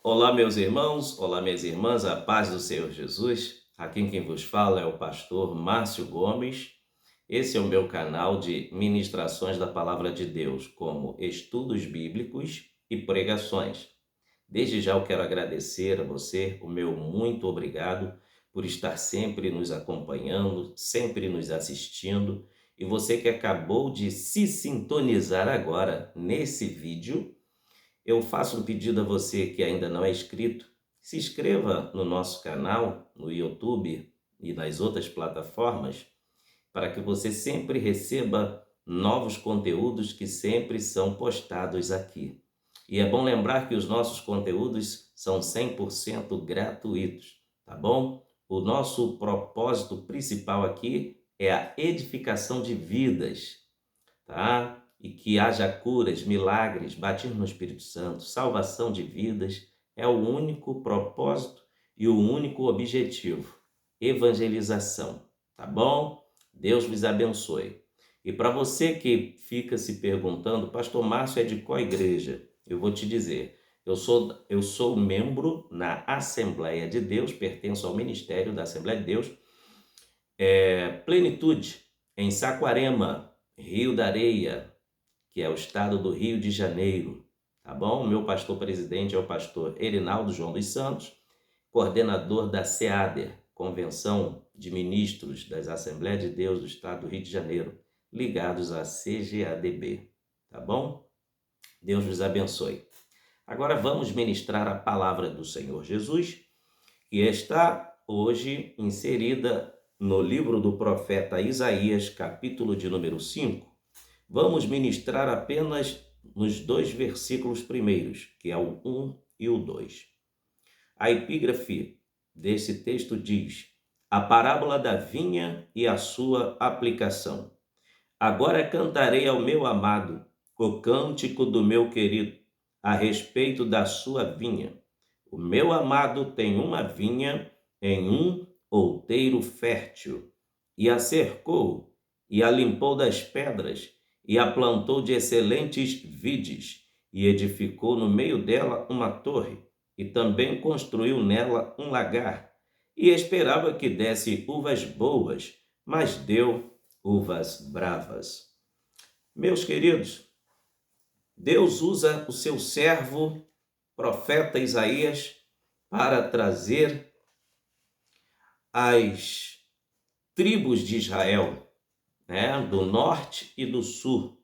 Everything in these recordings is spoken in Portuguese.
Olá, meus irmãos, olá, minhas irmãs, a paz do Senhor Jesus. Aqui quem vos fala é o pastor Márcio Gomes. Esse é o meu canal de ministrações da Palavra de Deus, como estudos bíblicos e pregações. Desde já eu quero agradecer a você, o meu muito obrigado por estar sempre nos acompanhando, sempre nos assistindo. E você que acabou de se sintonizar agora nesse vídeo, eu faço um pedido a você que ainda não é inscrito, se inscreva no nosso canal, no YouTube e nas outras plataformas, para que você sempre receba novos conteúdos que sempre são postados aqui. E é bom lembrar que os nossos conteúdos são 100% gratuitos, tá bom? O nosso propósito principal aqui é a edificação de vidas, tá? E que haja curas, milagres, batismo no Espírito Santo, salvação de vidas, é o único propósito e o único objetivo. Evangelização, tá bom? Deus vos abençoe. E para você que fica se perguntando, Pastor Márcio é de qual igreja? Eu vou te dizer, eu sou membro na Assembleia de Deus, pertenço ao Ministério da Assembleia de Deus, Plenitude, em Saquarema, Rio da Areia, que é o estado do Rio de Janeiro, tá bom? O meu pastor presidente é o pastor Erinaldo João dos Santos, coordenador da SEADER, Convenção de Ministros das Assembleias de Deus do estado do Rio de Janeiro, ligados à CGADB, tá bom? Deus vos abençoe. Agora vamos ministrar a palavra do Senhor Jesus, que está hoje inserida no livro do profeta Isaías, capítulo de número 5. Vamos ministrar apenas nos dois versículos primeiros, que é o 1 e o 2. A epígrafe desse texto diz: a parábola da vinha e a sua aplicação. Agora cantarei ao meu amado o cântico do meu querido a respeito da sua vinha. O meu amado tem uma vinha em um outeiro fértil, e a cercou, e a limpou das pedras, e a plantou de excelentes vides, e edificou no meio dela uma torre, e também construiu nela um lagar, e esperava que desse uvas boas, mas deu uvas bravas. Meus queridos, Deus usa o seu servo, profeta Isaías, para trazer as tribos de Israel, né, do norte e do sul,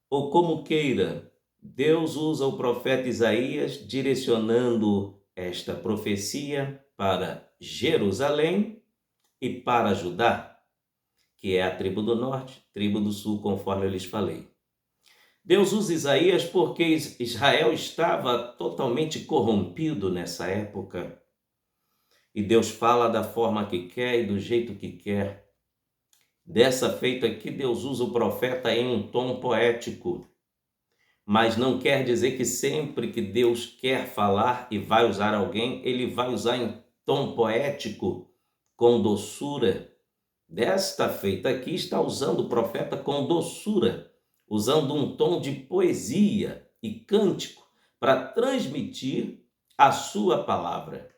ou como queira, Deus usa o profeta Isaías direcionando esta profecia para Jerusalém e para Judá, que é a tribo do norte, tribo do sul, conforme eu lhes falei. Deus usa Isaías porque Israel estava totalmente corrompido nessa época. E Deus fala da forma que quer e do jeito que quer. Dessa feita aqui, Deus usa o profeta em um tom poético. Mas não quer dizer que sempre que Deus quer falar e vai usar alguém, ele vai usar em tom poético, com doçura. Desta feita aqui, está usando o profeta com doçura, usando um tom de poesia e cântico para transmitir a sua palavra.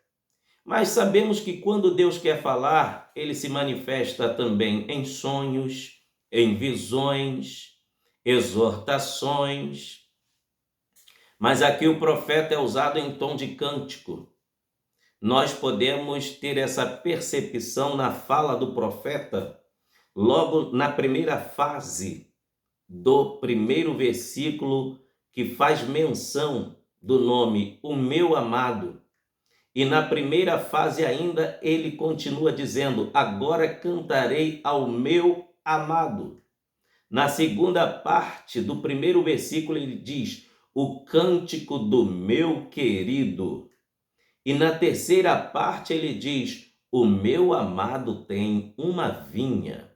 Mas sabemos que quando Deus quer falar, ele se manifesta também em sonhos, em visões, exortações. Mas aqui o profeta é usado em tom de cântico. Nós podemos ter essa percepção na fala do profeta, logo na primeira fase do primeiro versículo, que faz menção do nome o meu amado. E na primeira fase ainda ele continua dizendo: agora cantarei ao meu amado. Na segunda parte do primeiro versículo ele diz: o cântico do meu querido. E na terceira parte ele diz: o meu amado tem uma vinha.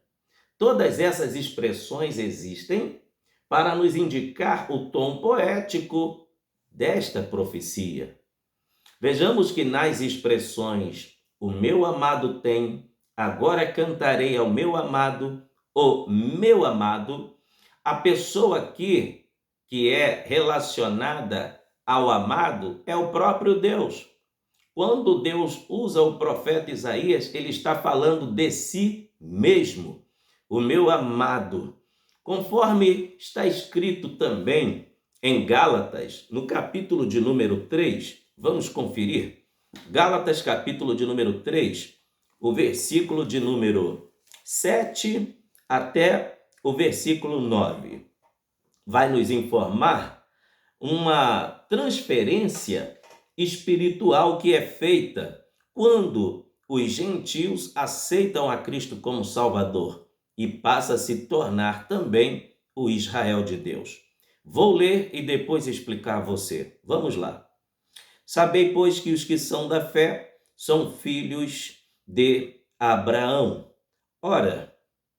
Todas essas expressões existem para nos indicar o tom poético desta profecia. Vejamos que nas expressões o meu amado tem, agora cantarei ao meu amado, o meu amado, a pessoa aqui que é relacionada ao amado é o próprio Deus. Quando Deus usa o profeta Isaías, ele está falando de si mesmo, o meu amado. Conforme está escrito também em Gálatas, no capítulo de número 3, vamos conferir. Gálatas, capítulo de número 3, o versículo de número 7 até o versículo 9. Vai nos informar uma transferência espiritual que é feita quando os gentios aceitam a Cristo como Salvador e passa a se tornar também o Israel de Deus. Vou ler e depois explicar a você. Vamos lá. Sabei, pois, que os que são da fé são filhos de Abraão. Ora,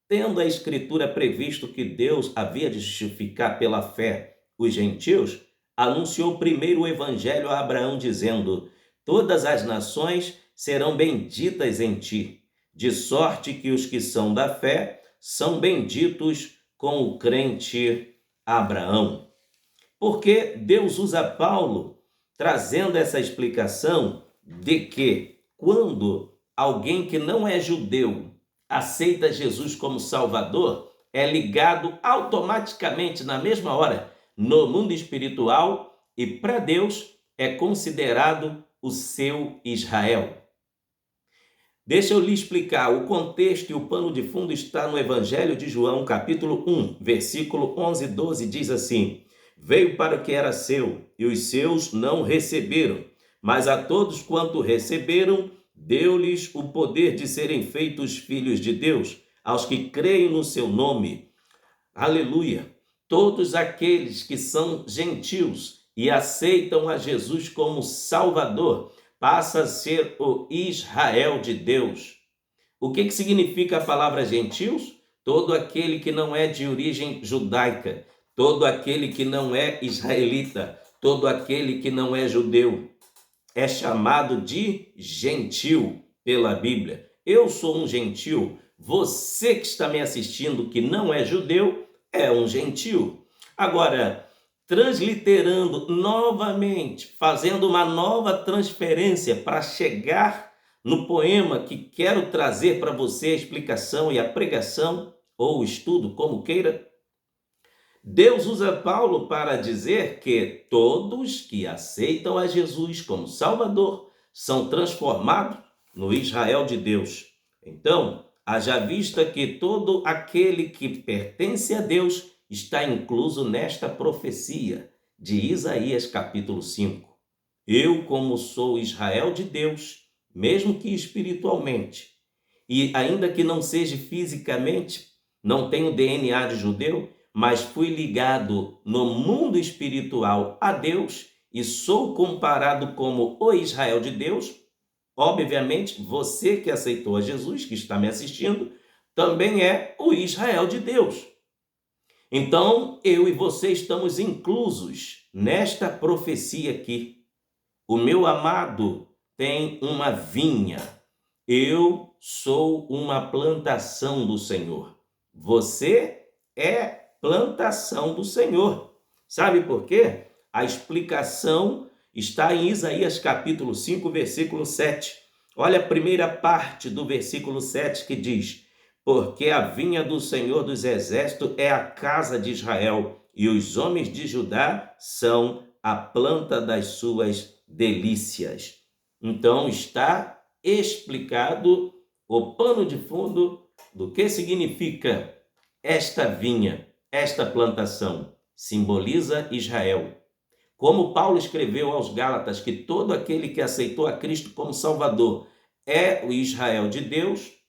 tendo a Escritura previsto que Deus havia de justificar pela fé os gentios, anunciou primeiro o evangelho a Abraão, dizendo: todas as nações serão benditas em ti, de sorte que os que são da fé são benditos com o crente Abraão. Porque Deus usa Paulo trazendo essa explicação de que quando alguém que não é judeu aceita Jesus como Salvador, é ligado automaticamente na mesma hora no mundo espiritual e para Deus é considerado o seu Israel. Deixa eu lhe explicar. O contexto e o pano de fundo está no Evangelho de João, capítulo 1, versículo 11 e 12, diz assim: veio para o que era seu, e os seus não receberam, mas a todos quanto receberam, deu-lhes o poder de serem feitos filhos de Deus, aos que creem no seu nome. Aleluia! Todos aqueles que são gentios e aceitam a Jesus como Salvador, passa a ser o Israel de Deus. O que significa a palavra gentios? Todo aquele que não é de origem judaica, todo aquele que não é israelita, todo aquele que não é judeu, é chamado de gentil pela Bíblia. Eu sou um gentil, você que está me assistindo que não é judeu, é um gentil. Agora, transliterando novamente, fazendo uma nova transferência para chegar no poema que quero trazer para você a explicação e a pregação, ou o estudo, como queira, Deus usa Paulo para dizer que todos que aceitam a Jesus como Salvador são transformados no Israel de Deus. Então, haja vista que todo aquele que pertence a Deus está incluso nesta profecia de Isaías capítulo 5. Eu, como sou Israel de Deus, mesmo que espiritualmente, e ainda que não seja fisicamente, não tenho DNA de judeu, mas fui ligado no mundo espiritual a Deus e sou comparado como o Israel de Deus. Obviamente, você que aceitou a Jesus, que está me assistindo, também é o Israel de Deus. Então, eu e você estamos inclusos nesta profecia aqui. O meu amado tem uma vinha. Eu sou uma plantação do Senhor. Você é plantação do Senhor. Sabe por quê? A explicação está em Isaías capítulo 5, versículo 7. Olha a primeira parte do versículo 7 que diz: porque a vinha do Senhor dos Exércitos é a casa de Israel, e os homens de Judá são a planta das suas delícias. Então está explicado o pano de fundo do que significa esta vinha, esta plantação. Simboliza Israel. Como Paulo escreveu aos Gálatas que todo aquele que aceitou a Cristo como Salvador é o Israel de Deus,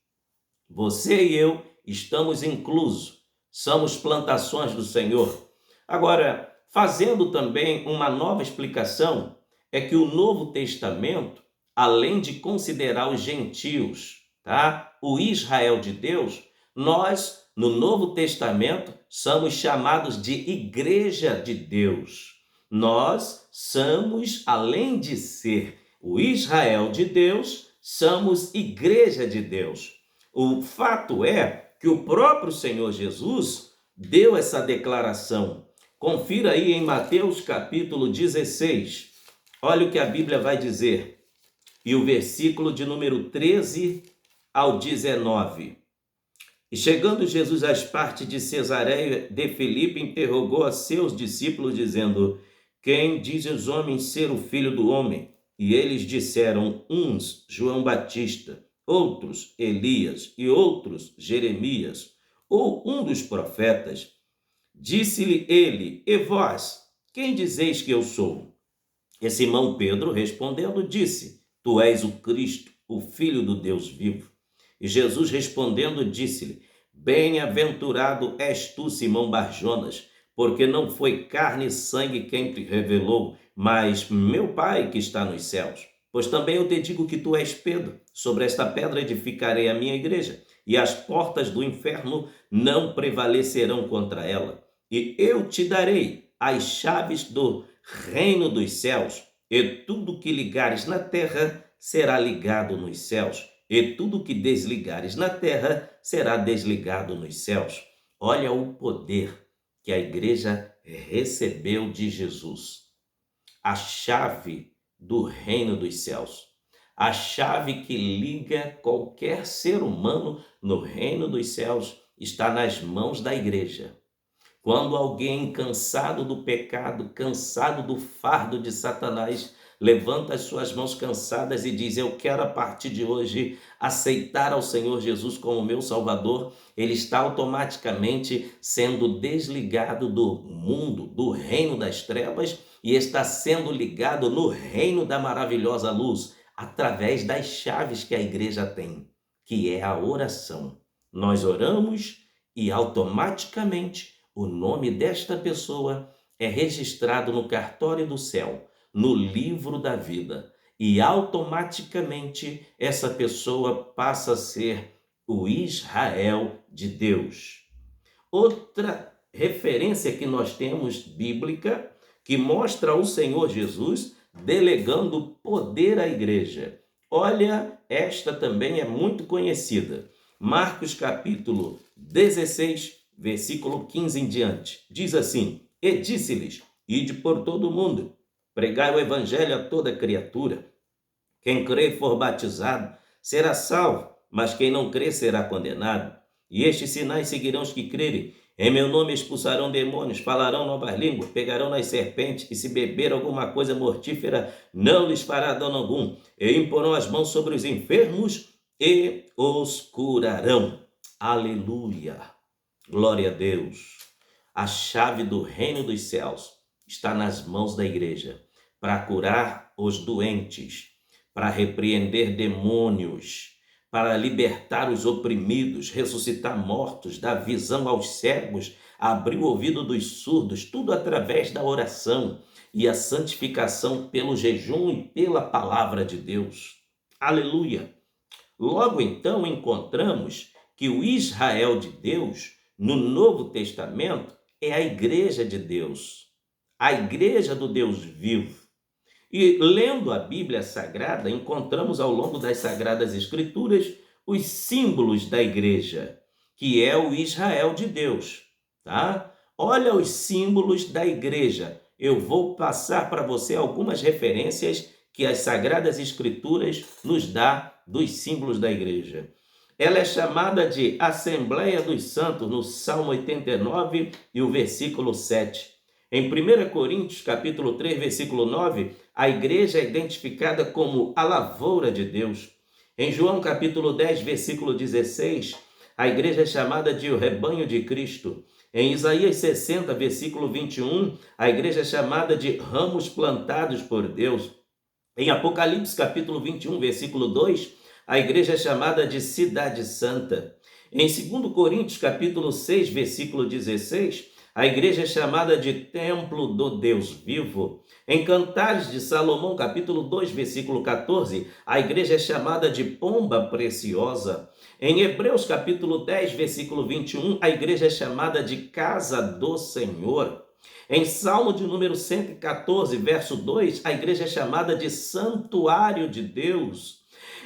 você e eu estamos inclusos, somos plantações do Senhor. Agora, fazendo também uma nova explicação, é que o Novo Testamento, além de considerar os gentios, o Israel de Deus, nós, no Novo Testamento, somos chamados de Igreja de Deus. Nós somos, além de ser o Israel de Deus, somos Igreja de Deus. O fato é que o próprio Senhor Jesus deu essa declaração. Confira aí em Mateus capítulo 16. Olha o que a Bíblia vai dizer. E o versículo de número 13 ao 19. E chegando Jesus às partes de Cesareia de Filipe, interrogou a seus discípulos, dizendo: Quem dizem os homens ser o Filho do Homem? E eles disseram, uns João Batista, outros Elias e outros Jeremias, ou um dos profetas. Disse-lhe ele: E vós, quem dizeis que eu sou? E Simão Pedro, respondendo, disse: Tu és o Cristo, o Filho do Deus vivo. E Jesus respondendo, disse-lhe: Bem-aventurado és tu, Simão Barjonas, porque não foi carne e sangue quem te revelou, mas meu Pai que está nos céus. Pois também eu te digo que tu és Pedro, sobre esta pedra edificarei a minha igreja, e as portas do inferno não prevalecerão contra ela. E eu te darei as chaves do reino dos céus, e tudo que ligares na terra será ligado nos céus, e tudo que desligares na terra será desligado nos céus. Olha o poder que a igreja recebeu de Jesus. A chave do reino dos céus. A chave que liga qualquer ser humano no reino dos céus está nas mãos da igreja. Quando alguém cansado do pecado, cansado do fardo de Satanás, levanta as suas mãos cansadas e diz: Eu quero a partir de hoje aceitar ao Senhor Jesus como meu Salvador, ele está automaticamente sendo desligado do mundo, do reino das trevas, e está sendo ligado no reino da maravilhosa luz, através das chaves que a igreja tem, que é a oração. Nós oramos e automaticamente o nome desta pessoa é registrado no cartório do céu, no livro da vida, e automaticamente essa pessoa passa a ser o Israel de Deus. Outra referência que nós temos bíblica que mostra o Senhor Jesus delegando poder à igreja. Olha, esta também é muito conhecida. Marcos capítulo 16, versículo 15 em diante. Diz assim: E disse-lhes: Ide por todo o mundo, pregai o evangelho a toda criatura. Quem crê e for batizado será salvo, mas quem não crê será condenado. E estes sinais seguirão os que crerem. Em meu nome expulsarão demônios, falarão novas línguas, pegarão nas serpentes, e se beber alguma coisa mortífera, não lhes fará dano algum. E imporão as mãos sobre os enfermos e os curarão. Aleluia! Glória a Deus! A chave do reino dos céus está nas mãos da igreja para curar os doentes, para repreender demônios, para libertar os oprimidos, ressuscitar mortos, dar visão aos cegos, abrir o ouvido dos surdos, tudo através da oração e a santificação pelo jejum e pela palavra de Deus. Aleluia! Logo então encontramos que o Israel de Deus, no Novo Testamento, é a igreja de Deus, a igreja do Deus vivo. E lendo a Bíblia Sagrada, encontramos ao longo das Sagradas Escrituras os símbolos da igreja, que é o Israel de Deus, tá? Olha os símbolos da igreja. Eu vou passar para você algumas referências que as Sagradas Escrituras nos dá dos símbolos da igreja. Ela é chamada de Assembleia dos Santos, no Salmo 89 e o versículo 7. Em 1 Coríntios, capítulo 3, versículo 9, a igreja é identificada como a lavoura de Deus. Em João, capítulo 10, versículo 16, a igreja é chamada de o rebanho de Cristo. Em Isaías 60, versículo 21, a igreja é chamada de ramos plantados por Deus. Em Apocalipse, capítulo 21, versículo 2, a igreja é chamada de cidade santa. Em 2 Coríntios, capítulo 6, versículo 16, a igreja é chamada de templo do Deus vivo. Em Cantares de Salomão, capítulo 2, versículo 14, a igreja é chamada de pomba preciosa. Em Hebreus, capítulo 10, versículo 21, a igreja é chamada de casa do Senhor. Em Salmo de número 114, verso 2, a igreja é chamada de santuário de Deus.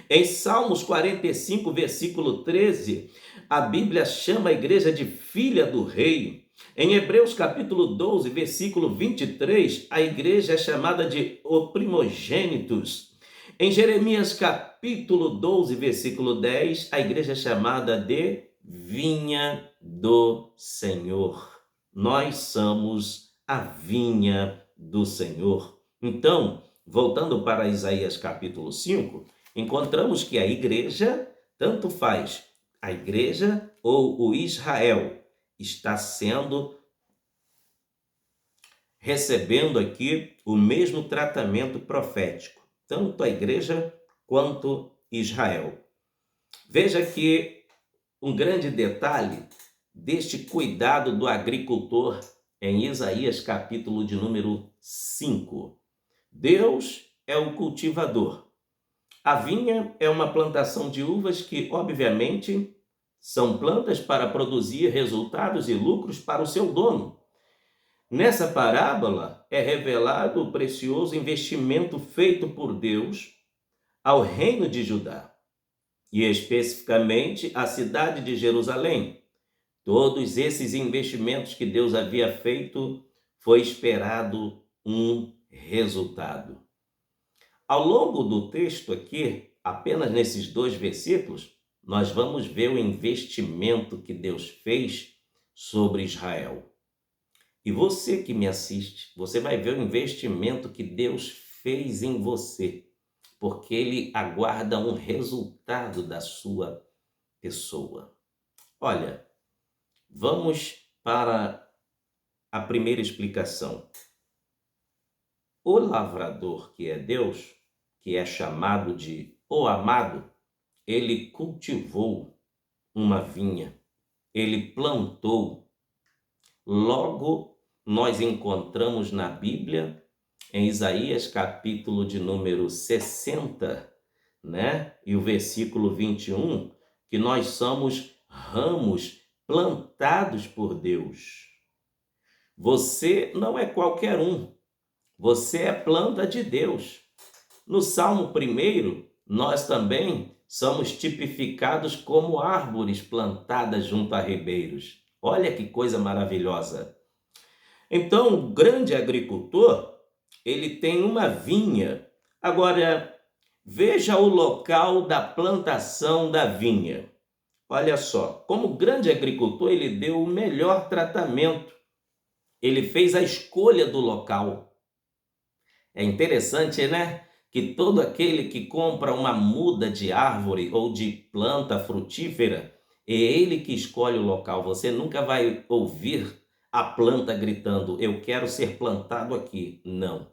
Em Salmos 45, versículo 13, a Bíblia chama a igreja de filha do rei. Em Hebreus capítulo 12, versículo 23, a igreja é chamada de o primogênitos. Em Jeremias capítulo 12, versículo 10, a igreja é chamada de vinha do Senhor. Nós somos a vinha do Senhor. Então, voltando para Isaías capítulo 5, encontramos que a igreja, tanto faz a igreja ou o Israel, está recebendo aqui o mesmo tratamento profético, tanto a igreja quanto Israel. Veja que um grande detalhe deste cuidado do agricultor em Isaías capítulo de número 5. Deus é o cultivador. A vinha é uma plantação de uvas que, obviamente, são plantas para produzir resultados e lucros para o seu dono. Nessa parábola é revelado o precioso investimento feito por Deus ao reino de Judá e especificamente à cidade de Jerusalém. Todos esses investimentos que Deus havia feito, foi esperado um resultado. Ao longo do texto aqui, apenas nesses 2 versículos, nós vamos ver o investimento que Deus fez sobre Israel. E você que me assiste, você vai ver o investimento que Deus fez em você, porque Ele aguarda um resultado da sua pessoa. Olha, vamos para a primeira explicação. O lavrador, que é Deus, que é chamado de o amado, ele cultivou uma vinha, ele plantou. Logo, nós encontramos na Bíblia, em Isaías capítulo de número 60, e o versículo 21, que nós somos ramos plantados por Deus. Você não é qualquer um, você é planta de Deus. No Salmo 1, nós também somos tipificados como árvores plantadas junto a ribeiros. Olha que coisa maravilhosa. Então, o grande agricultor, ele tem uma vinha. Agora, veja o local da plantação da vinha. Olha só, como grande agricultor, ele deu o melhor tratamento. Ele fez a escolha do local. É interessante, né? Que todo aquele que compra uma muda de árvore ou de planta frutífera, é ele que escolhe o local. Você nunca vai ouvir a planta gritando, eu quero ser plantado aqui. Não.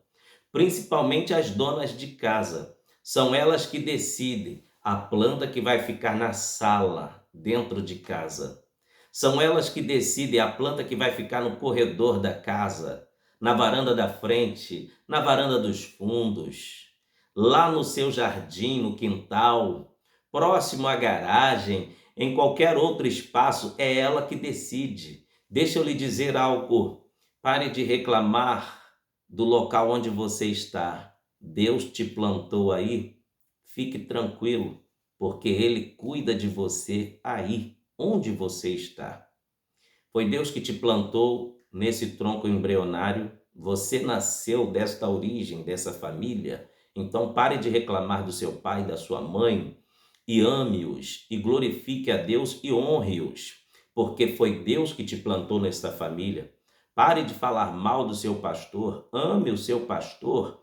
Principalmente as donas de casa. São elas que decidem a planta que vai ficar na sala, dentro de casa. São elas que decidem a planta que vai ficar no corredor da casa, na varanda da frente, na varanda dos fundos, lá no seu jardim, no quintal, próximo à garagem, em qualquer outro espaço, é ela que decide. Deixa eu lhe dizer algo, pare de reclamar do local onde você está. Deus te plantou aí, fique tranquilo, porque Ele cuida de você aí, onde você está. Foi Deus que te plantou nesse tronco embrionário, você nasceu desta origem, dessa família, então pare de reclamar do seu pai, da sua mãe, e ame-os, e glorifique a Deus e honre-os, porque foi Deus que te plantou nesta família. Pare de falar mal do seu pastor, ame o seu pastor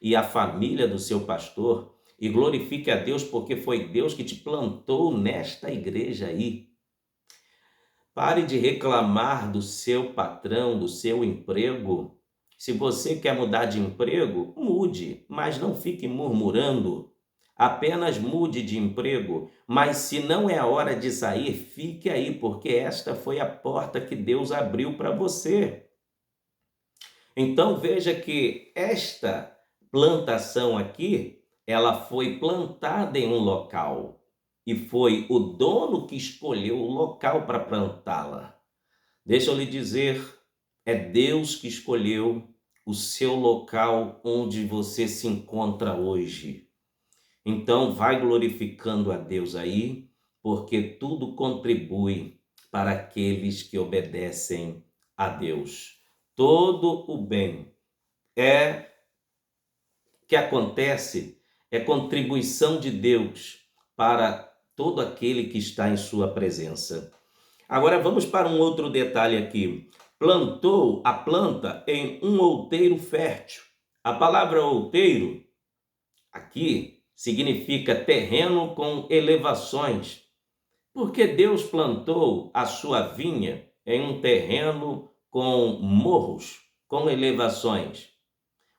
e a família do seu pastor, e glorifique a Deus, porque foi Deus que te plantou nesta igreja aí. Pare de reclamar do seu patrão, do seu emprego. Se você quer mudar de emprego, mude, mas não fique murmurando. Apenas mude de emprego, mas se não é a hora de sair, fique aí, porque esta foi a porta que Deus abriu para você. Então veja que esta plantação aqui, ela foi plantada em um local. E foi o dono que escolheu o local para plantá-la. Deixa eu lhe dizer, é Deus que escolheu o seu local onde você se encontra hoje. Então vai glorificando a Deus aí, porque tudo contribui para aqueles que obedecem a Deus. Todo o bem que acontece é contribuição de Deus para todo aquele que está em sua presença. Agora vamos para um outro detalhe aqui. Plantou a planta em um outeiro fértil. A palavra outeiro aqui significa terreno com elevações, porque Deus plantou a sua vinha em um terreno com morros, com elevações.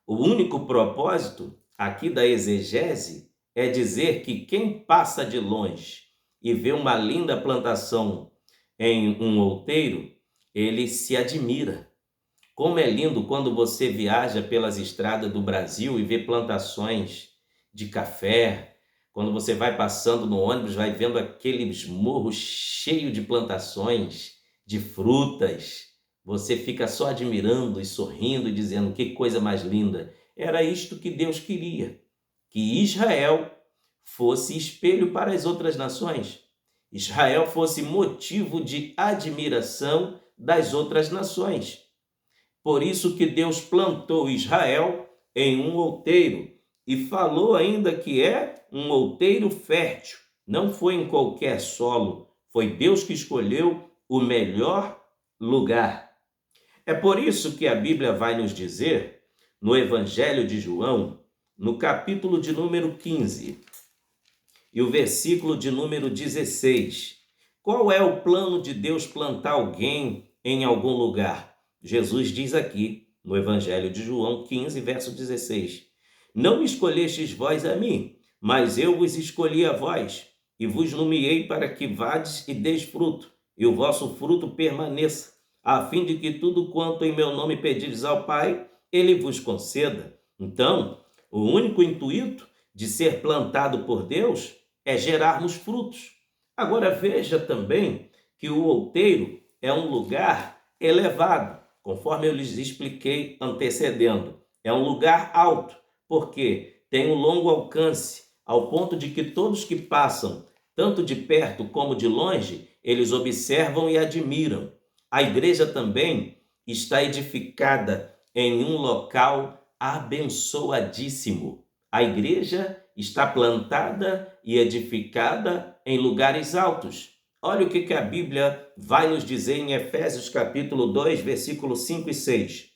O único propósito aqui da exegese é dizer que quem passa de longe e vê uma linda plantação em um outeiro, ele se admira. Como é lindo quando você viaja pelas estradas do Brasil e vê plantações de café. Quando você vai passando no ônibus, vai vendo aqueles morros cheios de plantações, de frutas. Você fica só admirando e sorrindo e dizendo que coisa mais linda. Era isto que Deus queria, que Israel fosse espelho para as outras nações. Israel fosse motivo de admiração das outras nações. Por isso que Deus plantou Israel em um outeiro e falou ainda que é um outeiro fértil. Não foi em qualquer solo, foi Deus que escolheu o melhor lugar. É por isso que a Bíblia vai nos dizer, no Evangelho de João, no capítulo de número 15, e o versículo de número 16. Qual é o plano de Deus plantar alguém em algum lugar? Jesus diz aqui, no Evangelho de João 15, verso 16. Não me escolhestes vós a mim, mas eu vos escolhi a vós, e vos nomeei para que vades e deis fruto, e o vosso fruto permaneça, a fim de que tudo quanto em meu nome pedires ao Pai, ele vos conceda. Então, o único intuito de ser plantado por Deus é gerarmos frutos. Agora veja também que o outeiro é um lugar elevado, conforme eu lhes expliquei antecedendo. É um lugar alto, porque tem um longo alcance, ao ponto de que todos que passam, tanto de perto como de longe, eles observam e admiram. A igreja também está edificada em um local abençoadíssimo. A igreja está plantada e edificada em lugares altos. Olha o que a Bíblia vai nos dizer em Efésios capítulo 2, versículos 5 e 6.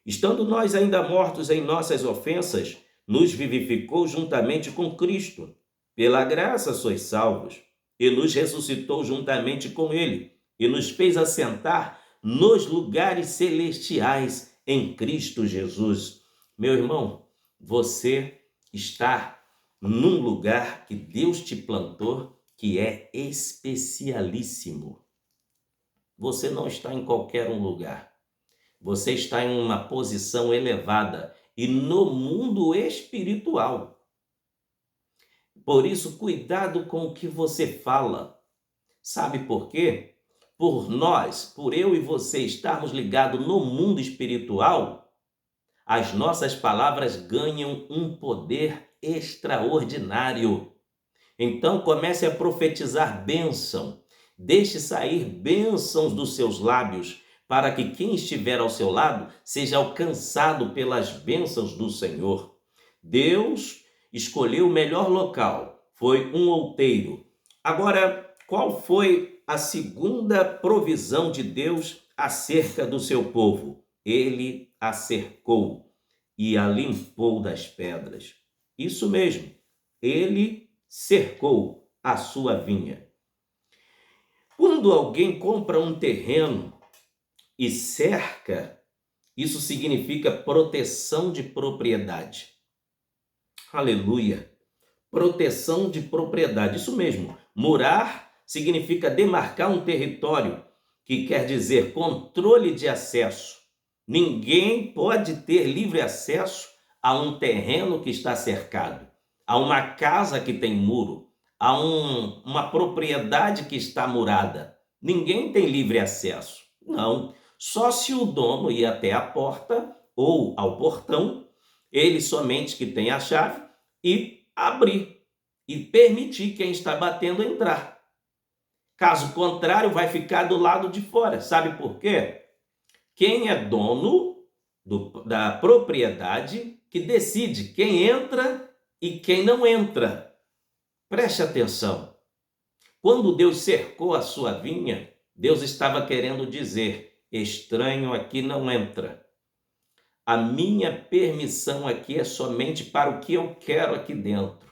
Estando nós ainda mortos em nossas ofensas, nos vivificou juntamente com Cristo. Pela graça sois salvos, e nos ressuscitou juntamente com Ele, e nos fez assentar nos lugares celestiais em Cristo Jesus. Meu irmão, você está num lugar que Deus te plantou, que é especialíssimo. Você não está em qualquer um lugar. Você está em uma posição elevada e no mundo espiritual. Por isso, cuidado com o que você fala. Sabe por quê? Por eu e você estarmos ligados no mundo espiritual, as nossas palavras ganham um poder extraordinário. Então comece a profetizar bênção. Deixe sair bênçãos dos seus lábios, para que quem estiver ao seu lado seja alcançado pelas bênçãos do Senhor. Deus escolheu o melhor local, foi um outeiro. Agora, qual foi a segunda provisão de Deus acerca do seu povo? Ele a cercou e a limpou das pedras. Isso mesmo, ele cercou a sua vinha. Quando alguém compra um terreno e cerca, isso significa proteção de propriedade. Aleluia! Proteção de propriedade, isso mesmo. Murar significa demarcar um território, que quer dizer controle de acesso. Ninguém pode ter livre acesso a um terreno que está cercado, a uma casa que tem muro, a uma propriedade que está murada. Ninguém tem livre acesso. Não. Só se o dono ir até a porta ou ao portão, ele somente que tem a chave, e abrir e permitir quem está batendo entrar. Caso contrário, vai ficar do lado de fora. Sabe por quê? Quem é dono da propriedade que decide quem entra e quem não entra. Preste atenção. Quando Deus cercou a sua vinha, Deus estava querendo dizer: estranho aqui não entra. A minha permissão aqui é somente para o que eu quero aqui dentro.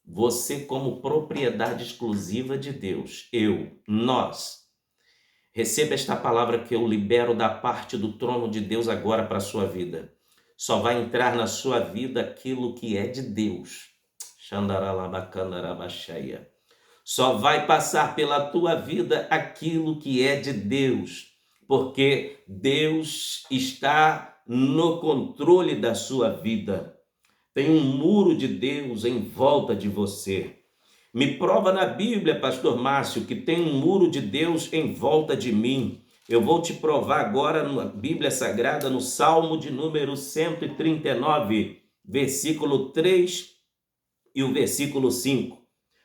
Você, como propriedade exclusiva de Deus, nós. Receba esta palavra que eu libero da parte do trono de Deus agora para a sua vida. Só vai entrar na sua vida aquilo que é de Deus. Só vai passar pela tua vida aquilo que é de Deus, porque Deus está no controle da sua vida. Tem um muro de Deus em volta de você. Me prova na Bíblia, pastor Márcio, que tem um muro de Deus em volta de mim. Eu vou te provar agora na Bíblia Sagrada, no Salmo de número 139, versículo 3 e o versículo 5.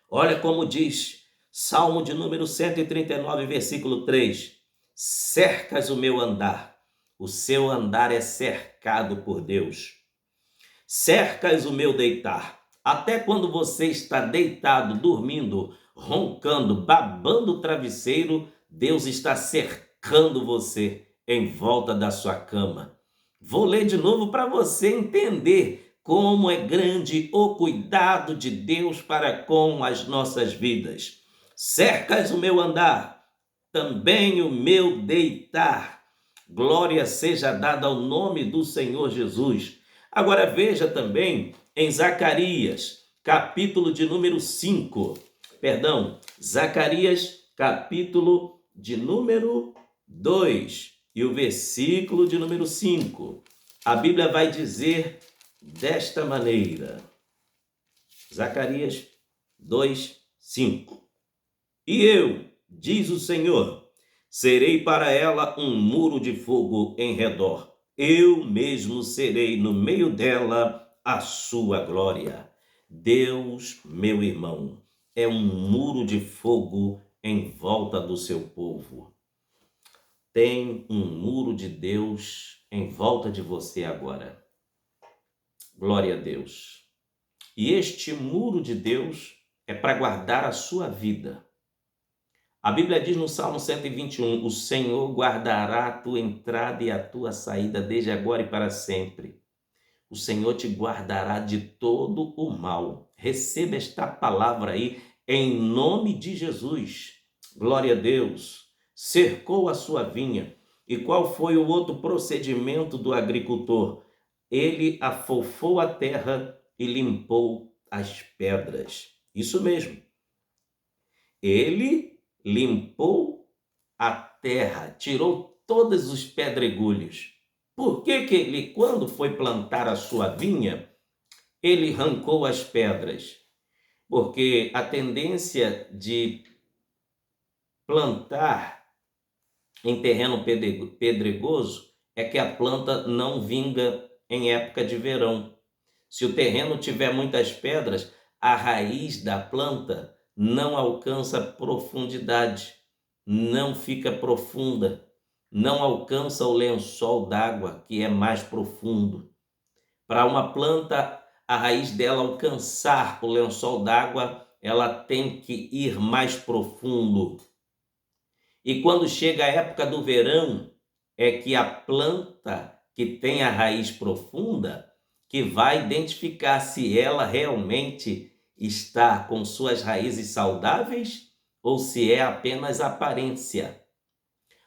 Olha como diz, Salmo de número 139, versículo 3. Cercas o meu andar, o seu andar é cercado por Deus. Cercas o meu deitar. Até quando você está deitado, dormindo, roncando, babando o travesseiro, Deus está cercando você em volta da sua cama. Vou ler de novo para você entender como é grande o cuidado de Deus para com as nossas vidas. Cercas o meu andar, também o meu deitar. Glória seja dada ao nome do Senhor Jesus. Agora veja também em Zacarias, capítulo de número 5. Zacarias, capítulo de número 2 e o versículo de número 5. A Bíblia vai dizer desta maneira. Zacarias 2, 5. E eu, diz o Senhor, serei para ela um muro de fogo em redor. Eu mesmo serei no meio dela a sua glória. Deus, meu irmão, é um muro de fogo em volta do seu povo. Tem um muro de Deus em volta de você agora. Glória a Deus. E este muro de Deus é para guardar a sua vida. A Bíblia diz no Salmo 121, o Senhor guardará a tua entrada e a tua saída desde agora e para sempre. O Senhor te guardará de todo o mal. Receba esta palavra aí em nome de Jesus. Glória a Deus. Cercou a sua vinha. E qual foi o outro procedimento do agricultor? Ele afofou a terra e limpou as pedras. Isso mesmo. Ele limpou a terra, tirou todos os pedregulhos. Por que ele, quando foi plantar a sua vinha, ele arrancou as pedras? Porque a tendência de plantar em terreno pedregoso é que a planta não vinga em época de verão. Se o terreno tiver muitas pedras, a raiz da planta não alcança profundidade, não fica profunda, não alcança o lençol d'água que é mais profundo. Para uma planta, a raiz dela alcançar o lençol d'água, ela tem que ir mais profundo. E quando chega a época do verão, é que a planta que tem a raiz profunda, que vai identificar se ela realmente está com suas raízes saudáveis ou se é apenas aparência.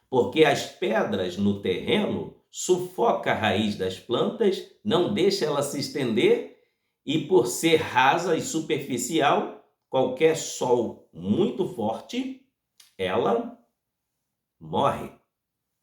Porque as pedras no terreno sufocam a raiz das plantas, não deixa ela se estender e por ser rasa e superficial, qualquer sol muito forte, ela morre,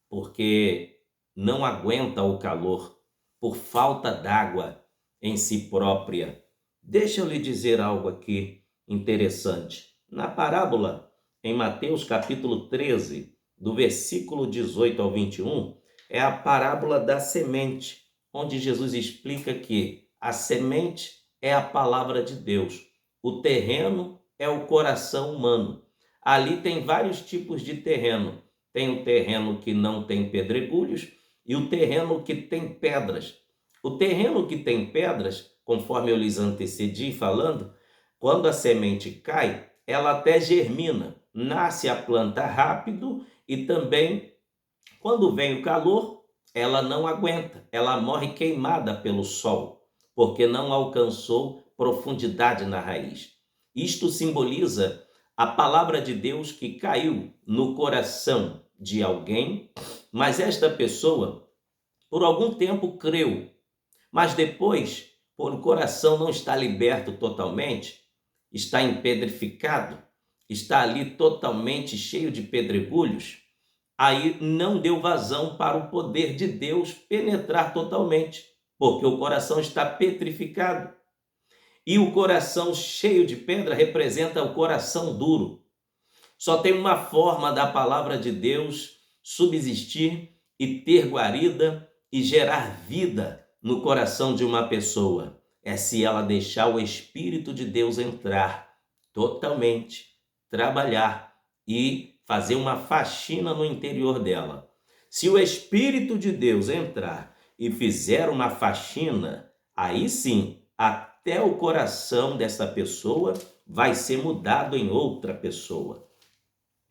porque não aguenta o calor por falta d'água em si própria. Deixa eu lhe dizer algo aqui interessante. Na parábola, em Mateus capítulo 13, do versículo 18 ao 21, é a parábola da semente, onde Jesus explica que a semente é a palavra de Deus, o terreno é o coração humano. Ali tem vários tipos de terreno. tem o terreno que não tem pedregulhos e o terreno que tem pedras. O terreno que tem pedras, conforme eu lhes antecedi falando, quando a semente cai, ela até germina, nasce a planta rápido e também, quando vem o calor, ela não aguenta, ela morre queimada pelo sol, porque não alcançou profundidade na raiz. Isto simboliza a palavra de Deus que caiu no coração de alguém, mas esta pessoa, por algum tempo, creu, mas depois, por o coração não estar liberto totalmente, está empedrificado, está ali totalmente cheio de pedregulhos, aí não deu vazão para o poder de Deus penetrar totalmente, porque o coração está petrificado. E o coração cheio de pedra representa o coração duro. Só tem uma forma da palavra de Deus subsistir e ter guarida e gerar vida no coração de uma pessoa. É se ela deixar o Espírito de Deus entrar totalmente, trabalhar e fazer uma faxina no interior dela. Se o Espírito de Deus entrar e fizer uma faxina, aí sim, até o coração dessa pessoa vai ser mudado em outra pessoa.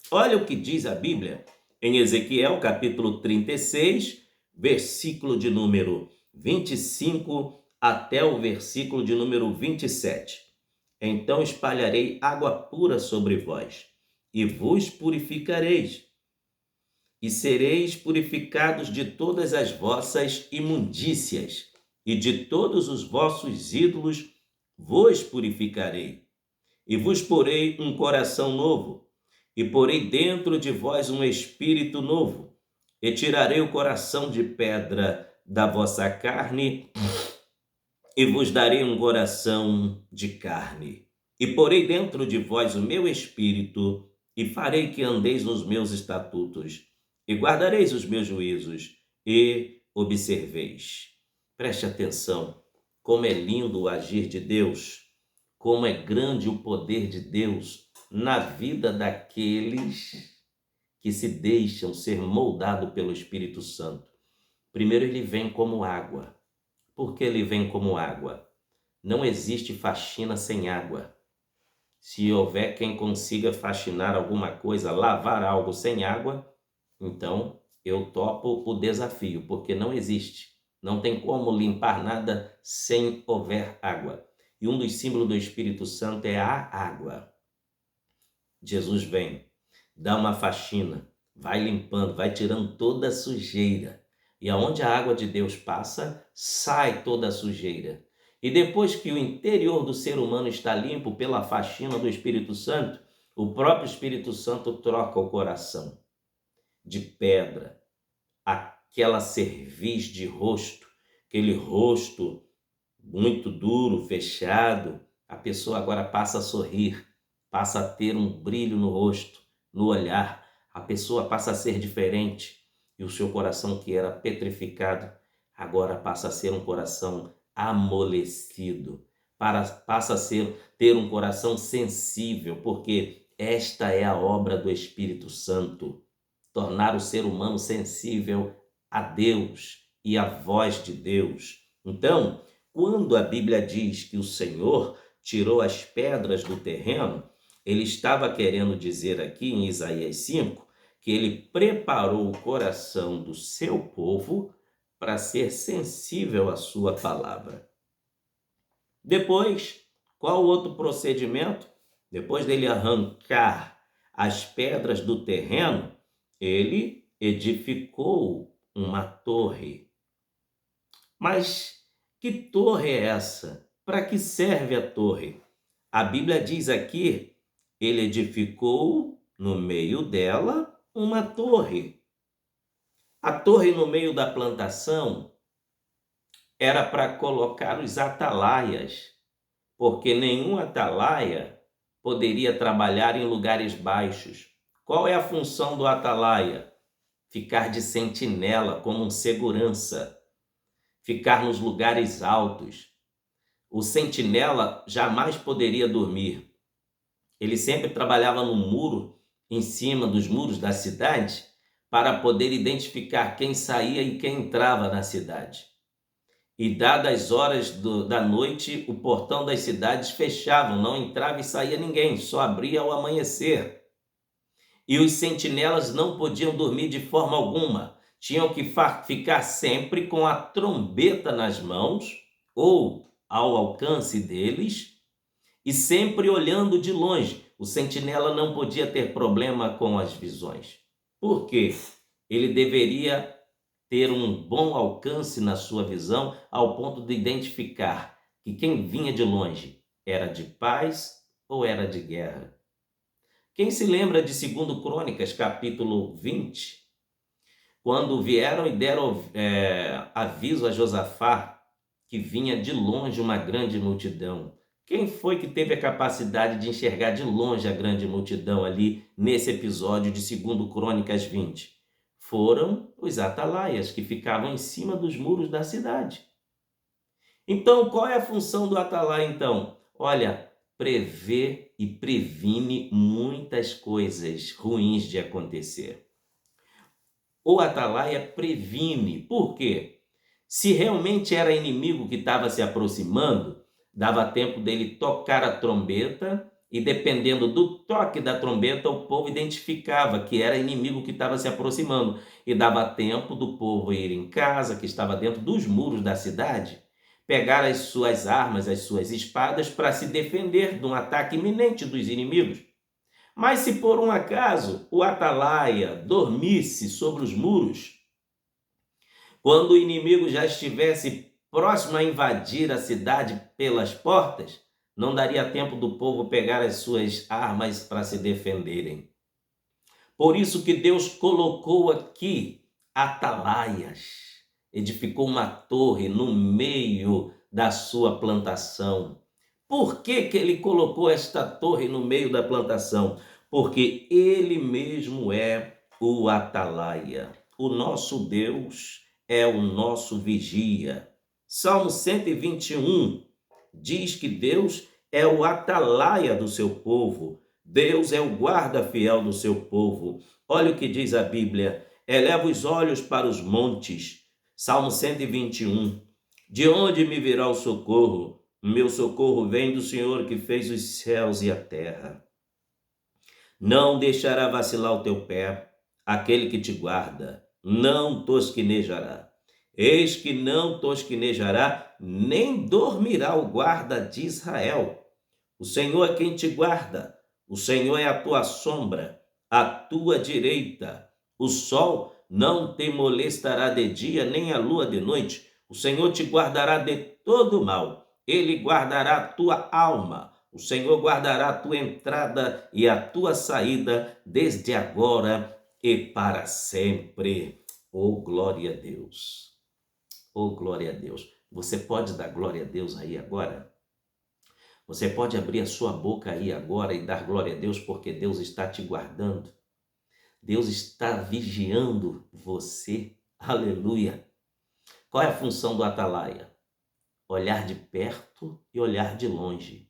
Olha o que diz a Bíblia em Ezequiel, capítulo 36, versículo de número 25 até o versículo de número 27. Então espalharei água pura sobre vós, e vos purificareis, e sereis purificados de todas as vossas imundícias, e de todos os vossos ídolos vos purificarei, e vos porei um coração novo, e porei dentro de vós um espírito novo, e tirarei o coração de pedra da vossa carne, e vos darei um coração de carne. E porei dentro de vós o meu espírito, e farei que andeis nos meus estatutos, e guardareis os meus juízos, e observeis. Preste atenção, como é lindo o agir de Deus, como é grande o poder de Deus na vida daqueles que se deixam ser moldados pelo Espírito Santo. Primeiro ele vem como água. Por que ele vem como água? Não existe faxina sem água. Se houver quem consiga faxinar alguma coisa, lavar algo sem água, então eu topo o desafio, porque não existe. Não tem como limpar nada sem houver água. E um dos símbolos do Espírito Santo é a água. Jesus vem, dá uma faxina, vai limpando, vai tirando toda a sujeira. E aonde a água de Deus passa, sai toda a sujeira. E depois que o interior do ser humano está limpo pela faxina do Espírito Santo, o próprio Espírito Santo troca o coração de pedra, aquela cerviz de rosto, aquele rosto muito duro, fechado, a pessoa agora passa a sorrir, passa a ter um brilho no rosto, no olhar, a pessoa passa a ser diferente e o seu coração que era petrificado agora passa a ser um coração amolecido, passa a ter um coração sensível, porque esta é a obra do Espírito Santo, tornar o ser humano sensível a Deus e à voz de Deus. Então, quando a Bíblia diz que o Senhor tirou as pedras do terreno, ele estava querendo dizer aqui em Isaías 5 que ele preparou o coração do seu povo para ser sensível à sua palavra. Depois, qual o outro procedimento? Depois dele arrancar as pedras do terreno, ele edificou uma torre. Mas que torre é essa? Para que serve a torre? A Bíblia diz aqui, ele edificou no meio dela uma torre. A torre no meio da plantação era para colocar os atalaias, porque nenhum atalaia poderia trabalhar em lugares baixos. Qual é a função do atalaia? Ficar de sentinela como um segurança, ficar nos lugares altos. O sentinela jamais poderia dormir. Ele sempre trabalhava no muro, em cima dos muros da cidade, para poder identificar quem saía e quem entrava na cidade. E dadas as horas da noite, o portão das cidades fechavam, não entrava e saía ninguém, só abria ao amanhecer. E os sentinelas não podiam dormir de forma alguma, tinham que ficar sempre com a trombeta nas mãos ou ao alcance deles e sempre olhando de longe. O sentinela não podia ter problema com as visões. Por quê? Ele deveria ter um bom alcance na sua visão ao ponto de identificar que quem vinha de longe era de paz ou era de guerra. Quem se lembra de 2 Crônicas, capítulo 20, quando vieram e deram aviso a Josafá que vinha de longe uma grande multidão? Quem foi que teve a capacidade de enxergar de longe a grande multidão ali nesse episódio de 2 Crônicas 20? Foram os atalaias que ficavam em cima dos muros da cidade. Então, qual é a função do atalaia então? Olha, prevê e previne muitas coisas ruins de acontecer. O atalaia previne. Por quê? Se realmente era inimigo que estava se aproximando, dava tempo dele tocar a trombeta e, dependendo do toque da trombeta, o povo identificava que era inimigo que estava se aproximando. E dava tempo do povo ir em casa, que estava dentro dos muros da cidade, pegar as suas armas, as suas espadas, para se defender de um ataque iminente dos inimigos. Mas se por um acaso o atalaia dormisse sobre os muros, quando o inimigo já estivesse próximo a invadir a cidade pelas portas, não daria tempo do povo pegar as suas armas para se defenderem. Por isso que Deus colocou aqui atalaias, edificou uma torre no meio da sua plantação. Por que que ele colocou esta torre no meio da plantação? Porque ele mesmo é o atalaia. O nosso Deus é o nosso vigia. Salmo 121 diz que Deus é o atalaia do seu povo. Deus é o guarda fiel do seu povo. Olha o que diz a Bíblia. Eleva os olhos para os montes. Salmo 121. De onde me virá o socorro? Meu socorro vem do Senhor que fez os céus e a terra. Não deixará vacilar o teu pé, aquele que te guarda, não tosquenejará. Eis que não tosquenejará, nem dormirá o guarda de Israel. O Senhor é quem te guarda, o Senhor é a tua sombra, a tua direita. O sol não te molestará de dia, nem a lua de noite. O Senhor te guardará de todo mal. Ele guardará a tua alma. O Senhor guardará a tua entrada e a tua saída, desde agora e para sempre. Oh, glória a Deus! Oh, glória a Deus! Você pode dar glória a Deus aí agora? Você pode abrir a sua boca aí agora e dar glória a Deus, porque Deus está te guardando. Deus está vigiando você. Aleluia! Qual é a função do atalaia? Olhar de perto e olhar de longe.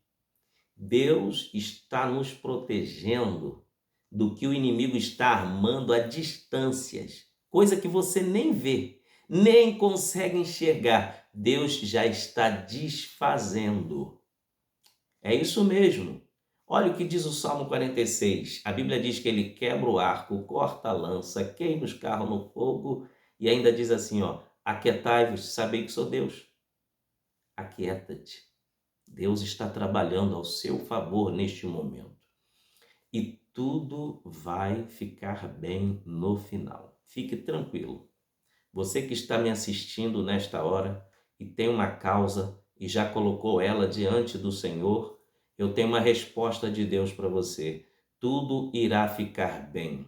Deus está nos protegendo do que o inimigo está armando a distâncias, coisa que você nem vê, nem consegue enxergar. Deus já está desfazendo. É isso mesmo. Olha o que diz o Salmo 46. A Bíblia diz que ele quebra o arco, corta a lança, queima os carros no fogo e ainda diz assim, aquietai-vos, sabei que sou Deus. Aquieta-te. Deus está trabalhando ao seu favor neste momento. E tudo vai ficar bem no final. Fique tranquilo. Você que está me assistindo nesta hora e tem uma causa e já colocou ela diante do Senhor, eu tenho uma resposta de Deus para você. Tudo irá ficar bem.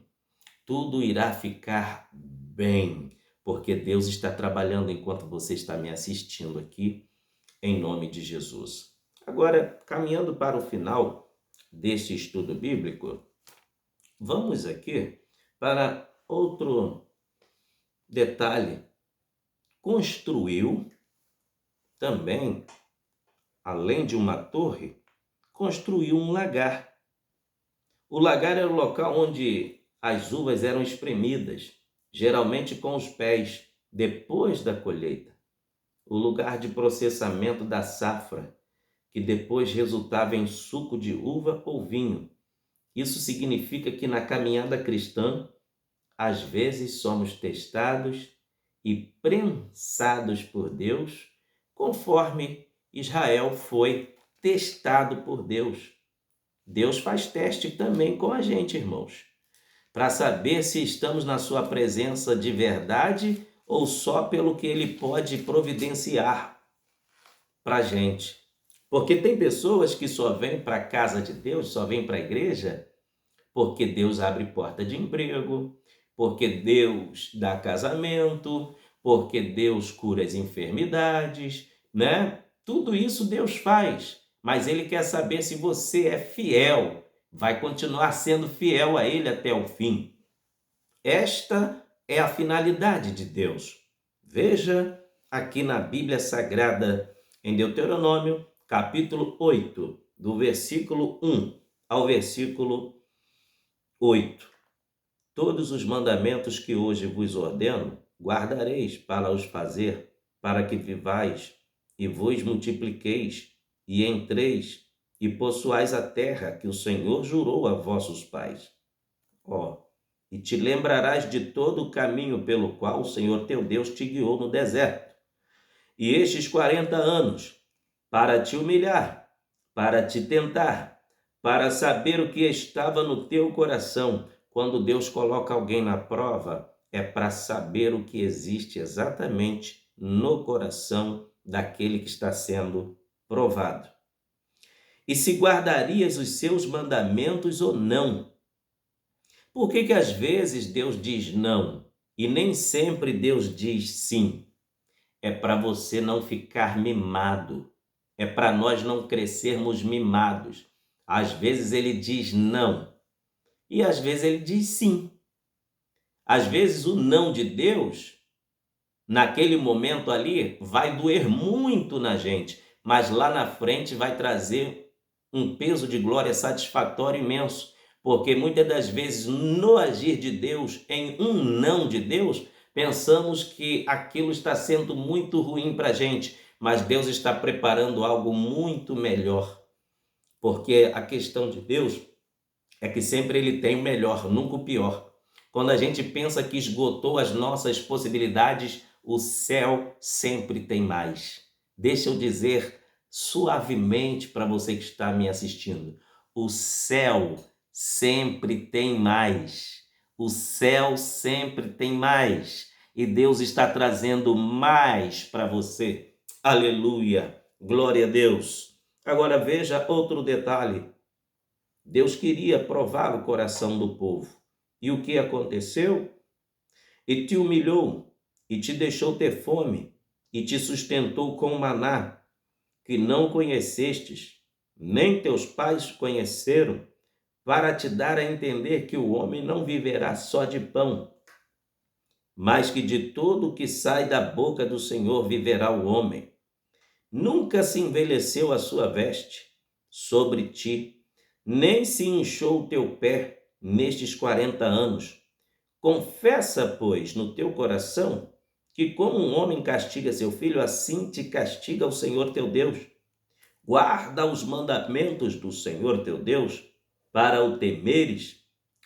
Tudo irá ficar bem, porque Deus está trabalhando enquanto você está me assistindo aqui, em nome de Jesus. Agora, caminhando para o final deste estudo bíblico, vamos aqui para outro detalhe. Construiu também, além de uma torre, construiu um lagar. O lagar era o local onde as uvas eram espremidas. geralmente com os pés, depois da colheita. O lugar de processamento da safra, que depois resultava em suco de uva ou vinho. Isso significa que na caminhada cristã, às vezes somos testados e prensados por Deus, conforme Israel foi testado por Deus. Deus faz teste também com a gente, irmãos, para saber se estamos na sua presença de verdade ou só pelo que ele pode providenciar para a gente. Porque tem pessoas que só vêm para a casa de Deus, só vêm para a igreja, porque Deus abre porta de emprego, porque Deus dá casamento, porque Deus cura as enfermidades, né? Tudo isso Deus faz, mas Ele quer saber se você é fiel, vai continuar sendo fiel a Ele até o fim. Esta é a finalidade de Deus. Veja aqui na Bíblia Sagrada, em Deuteronômio, capítulo 8, do versículo 1 ao versículo 8. Todos os mandamentos que hoje vos ordeno, guardareis para os fazer, para que vivais e vos multipliqueis, e entreis e possuais a terra que o Senhor jurou a vossos pais. E te lembrarás de todo o caminho pelo qual o Senhor teu Deus te guiou no deserto. E estes 40 anos, para te humilhar, para te tentar, para saber o que estava no teu coração. Quando Deus coloca alguém na prova, é para saber o que existe exatamente no coração daquele que está sendo provado. E se guardarias os seus mandamentos ou não. Por que às vezes Deus diz não e nem sempre Deus diz sim? É para você não ficar mimado. É para nós não crescermos mimados. Às vezes ele diz não e às vezes ele diz sim. Às vezes o não de Deus, naquele momento ali, vai doer muito na gente, mas lá na frente vai trazer um peso de glória satisfatório imenso. Porque muitas das vezes no agir de Deus, em um não de Deus, pensamos que aquilo está sendo muito ruim para a gente, mas Deus está preparando algo muito melhor. Porque a questão de Deus é que sempre Ele tem o melhor, nunca o pior. Quando a gente pensa que esgotou as nossas possibilidades, o céu sempre tem mais. Deixa eu dizer suavemente para você que está me assistindo, o céu sempre tem mais. O céu sempre tem mais. E Deus está trazendo mais para você. Aleluia! Glória a Deus! Agora veja outro detalhe. Deus queria provar o coração do povo. E o que aconteceu? E te humilhou, e te deixou ter fome, e te sustentou com maná, que não conhecestes, nem teus pais conheceram, para te dar a entender que o homem não viverá só de pão, mas que de tudo o que sai da boca do Senhor viverá o homem. Nunca se envelheceu a sua veste sobre ti, nem se inchou o teu pé nestes 40 anos. Confessa, pois, no teu coração, que como um homem castiga seu filho, assim te castiga o Senhor teu Deus. Guarda os mandamentos do Senhor teu Deus, para o temeres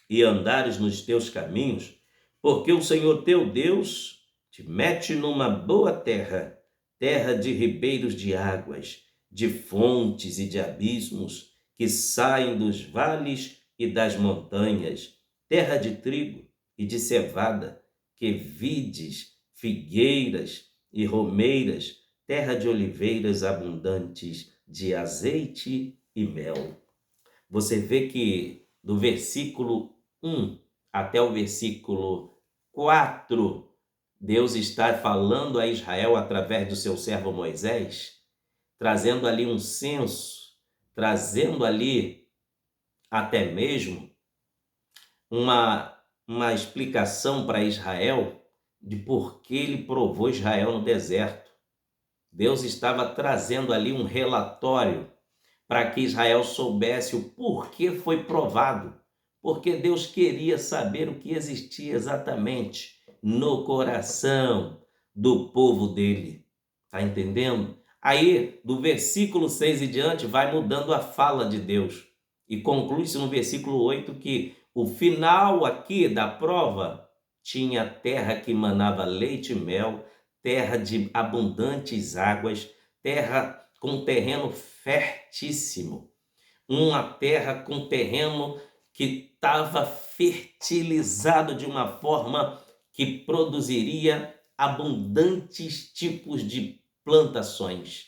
e andares nos teus caminhos, porque o Senhor teu Deus te mete numa boa terra, terra de ribeiros de águas, de fontes e de abismos, que saem dos vales e das montanhas, terra de trigo e de cevada, que vides, figueiras e romeiras, terra de oliveiras abundantes, de azeite e mel. Você vê que do versículo 1 até o versículo 4, Deus está falando a Israel através do seu servo Moisés, trazendo ali um senso, trazendo ali até mesmo uma explicação para Israel de por que ele provou Israel no deserto. Deus estava trazendo ali um relatório para que Israel soubesse o porquê foi provado, porque Deus queria saber o que existia exatamente no coração do povo dele. Tá entendendo? Aí, do versículo 6 e diante, vai mudando a fala de Deus. E conclui-se no versículo 8 que o final aqui da prova tinha terra que manava leite e mel, terra de abundantes águas, terra com terreno fertíssimo. Uma terra com terreno que estava fertilizado de uma forma que produziria abundantes tipos de plantações,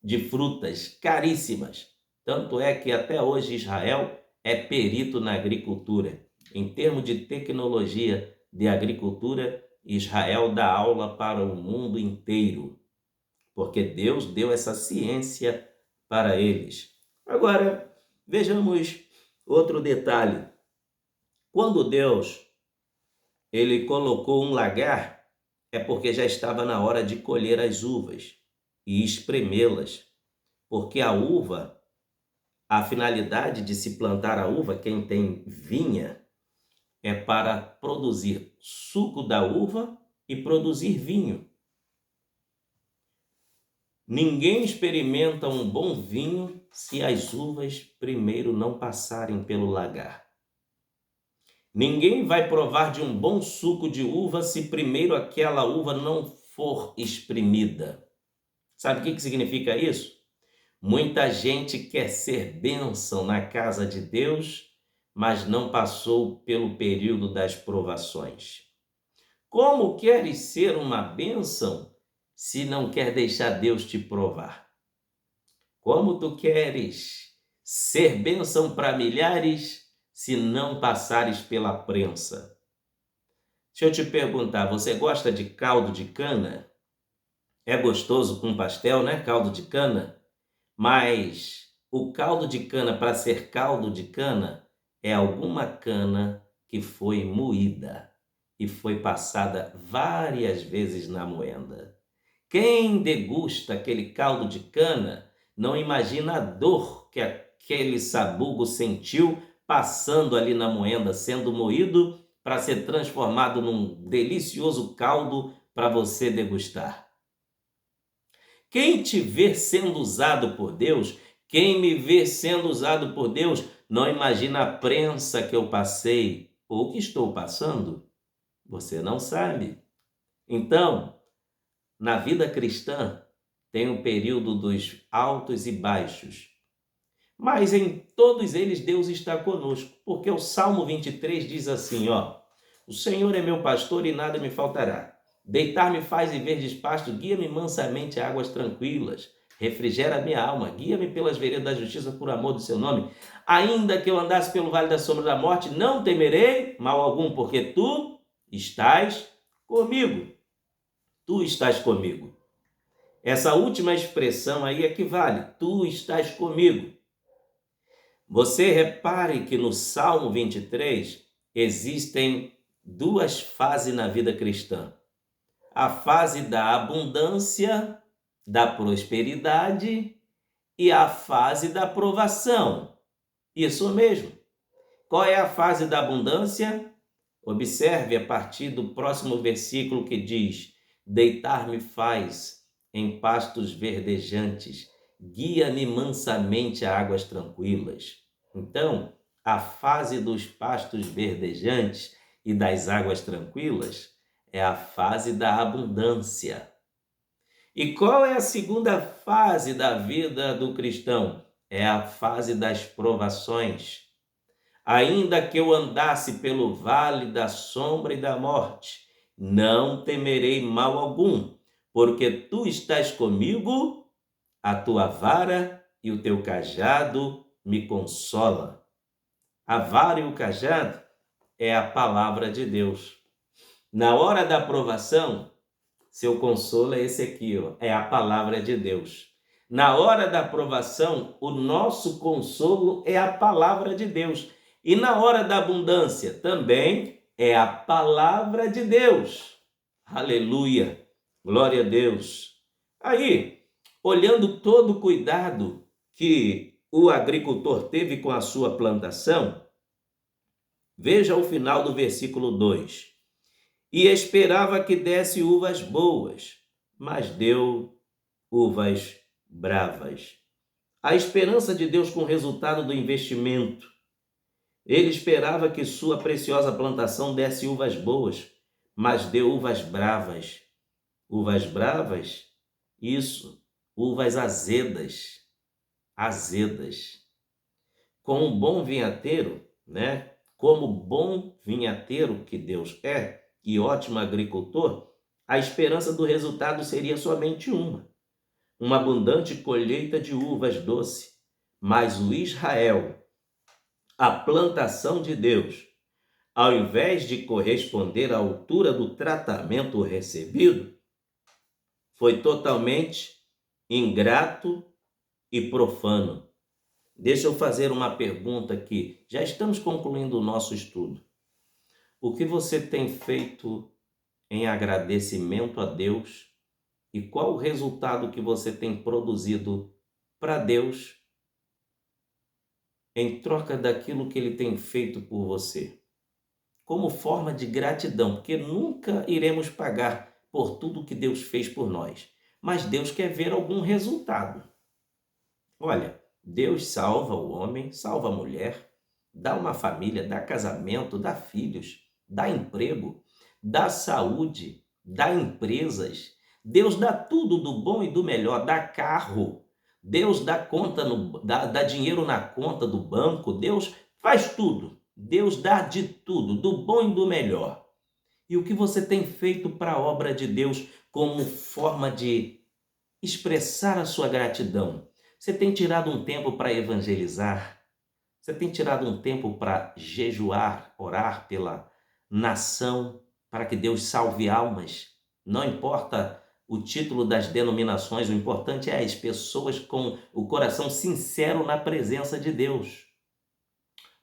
de frutas caríssimas. Tanto é que até hoje Israel é perito na agricultura. Em termos de tecnologia de agricultura, Israel dá aula para o mundo inteiro, porque Deus deu essa ciência para eles. Agora, vejamos outro detalhe. Quando Deus ele colocou um lagar, é porque já estava na hora de colher as uvas e espremê-las. Porque a uva, a finalidade de se plantar a uva, quem tem vinha, é para produzir suco da uva e produzir vinho. Ninguém experimenta um bom vinho se as uvas primeiro não passarem pelo lagar. Ninguém vai provar de um bom suco de uva se primeiro aquela uva não for espremida. Sabe o que significa isso? Muita gente quer ser bênção na casa de Deus, mas não passou pelo período das provações. Como queres ser uma bênção se não quer deixar Deus te provar? Como tu queres ser bênção para milhares se não passares pela prensa? Deixa eu te perguntar, você gosta de caldo de cana? É gostoso com pastel, né? Caldo de cana? Mas o caldo de cana, para ser caldo de cana, é alguma cana que foi moída e foi passada várias vezes na moenda. Quem degusta aquele caldo de cana não imagina a dor que aquele sabugo sentiu passando ali na moenda, sendo moído para ser transformado num delicioso caldo para você degustar. Quem te vê sendo usado por Deus, quem me vê sendo usado por Deus, não imagina a prensa que eu passei ou que estou passando. Você não sabe. Então, na vida cristã, tem um período dos altos e baixos. Mas em todos eles Deus está conosco, porque o Salmo 23 diz assim, o Senhor é meu pastor e nada me faltará. Deitar-me faz em verdes pastos, guia-me mansamente a águas tranquilas. Refrigera a minha alma, guia-me pelas veredas da justiça por amor do seu nome. Ainda que eu andasse pelo vale da sombra da morte, não temerei mal algum, porque tu estás comigo. Tu estás comigo. Essa última expressão aí equivale, tu estás comigo. Você repare que no Salmo 23 existem duas fases na vida cristã. A fase da abundância, da prosperidade e a fase da provação. Isso mesmo. Qual é a fase da abundância? Observe a partir do próximo versículo que diz: deitar-me faz em pastos verdejantes, guia-me mansamente a águas tranquilas. Então, a fase dos pastos verdejantes e das águas tranquilas é a fase da abundância. E qual é a segunda fase da vida do cristão? É a fase das provações. Ainda que eu andasse pelo vale da sombra e da morte, não temerei mal algum, porque tu estás comigo, a tua vara e o teu cajado me consola. A vara e o cajado é a palavra de Deus. Na hora da provação, seu consolo é esse aqui, é a palavra de Deus. Na hora da provação, o nosso consolo é a palavra de Deus. E na hora da abundância, também é a palavra de Deus. Aleluia! Glória a Deus! Aí, olhando todo o cuidado que o agricultor teve com a sua plantação, veja o final do versículo 2. e esperava que desse uvas boas, mas deu uvas bravas. A esperança de Deus com o resultado do investimento. Ele esperava que sua preciosa plantação desse uvas boas, mas deu uvas bravas. Uvas bravas? Isso, uvas azedas. Azedas. Com um bom vinhateiro, né? Como bom vinhateiro que Deus é e ótimo agricultor, a esperança do resultado seria somente uma abundante colheita de uvas doce. Mas o Israel, a plantação de Deus, ao invés de corresponder à altura do tratamento recebido, foi totalmente ingrato e profano. Deixa eu fazer uma pergunta aqui. Já estamos concluindo o nosso estudo. O que você tem feito em agradecimento a Deus e qual o resultado que você tem produzido para Deus em troca daquilo que Ele tem feito por você? Como forma de gratidão, porque nunca iremos pagar por tudo que Deus fez por nós, mas Deus quer ver algum resultado. Olha, Deus salva o homem, salva a mulher, dá uma família, dá casamento, dá filhos, dá emprego, dá saúde, dá empresas. Deus dá tudo do bom e do melhor, dá carro. Deus dá conta dá dinheiro na conta do banco. Deus faz tudo. Deus dá de tudo, do bom e do melhor. E o que você tem feito para a obra de Deus como forma de expressar a sua gratidão? Você tem tirado um tempo para evangelizar? Você tem tirado um tempo para jejuar, orar pela nação, para que Deus salve almas? Não importa o título das denominações, o importante é as pessoas com o coração sincero na presença de Deus.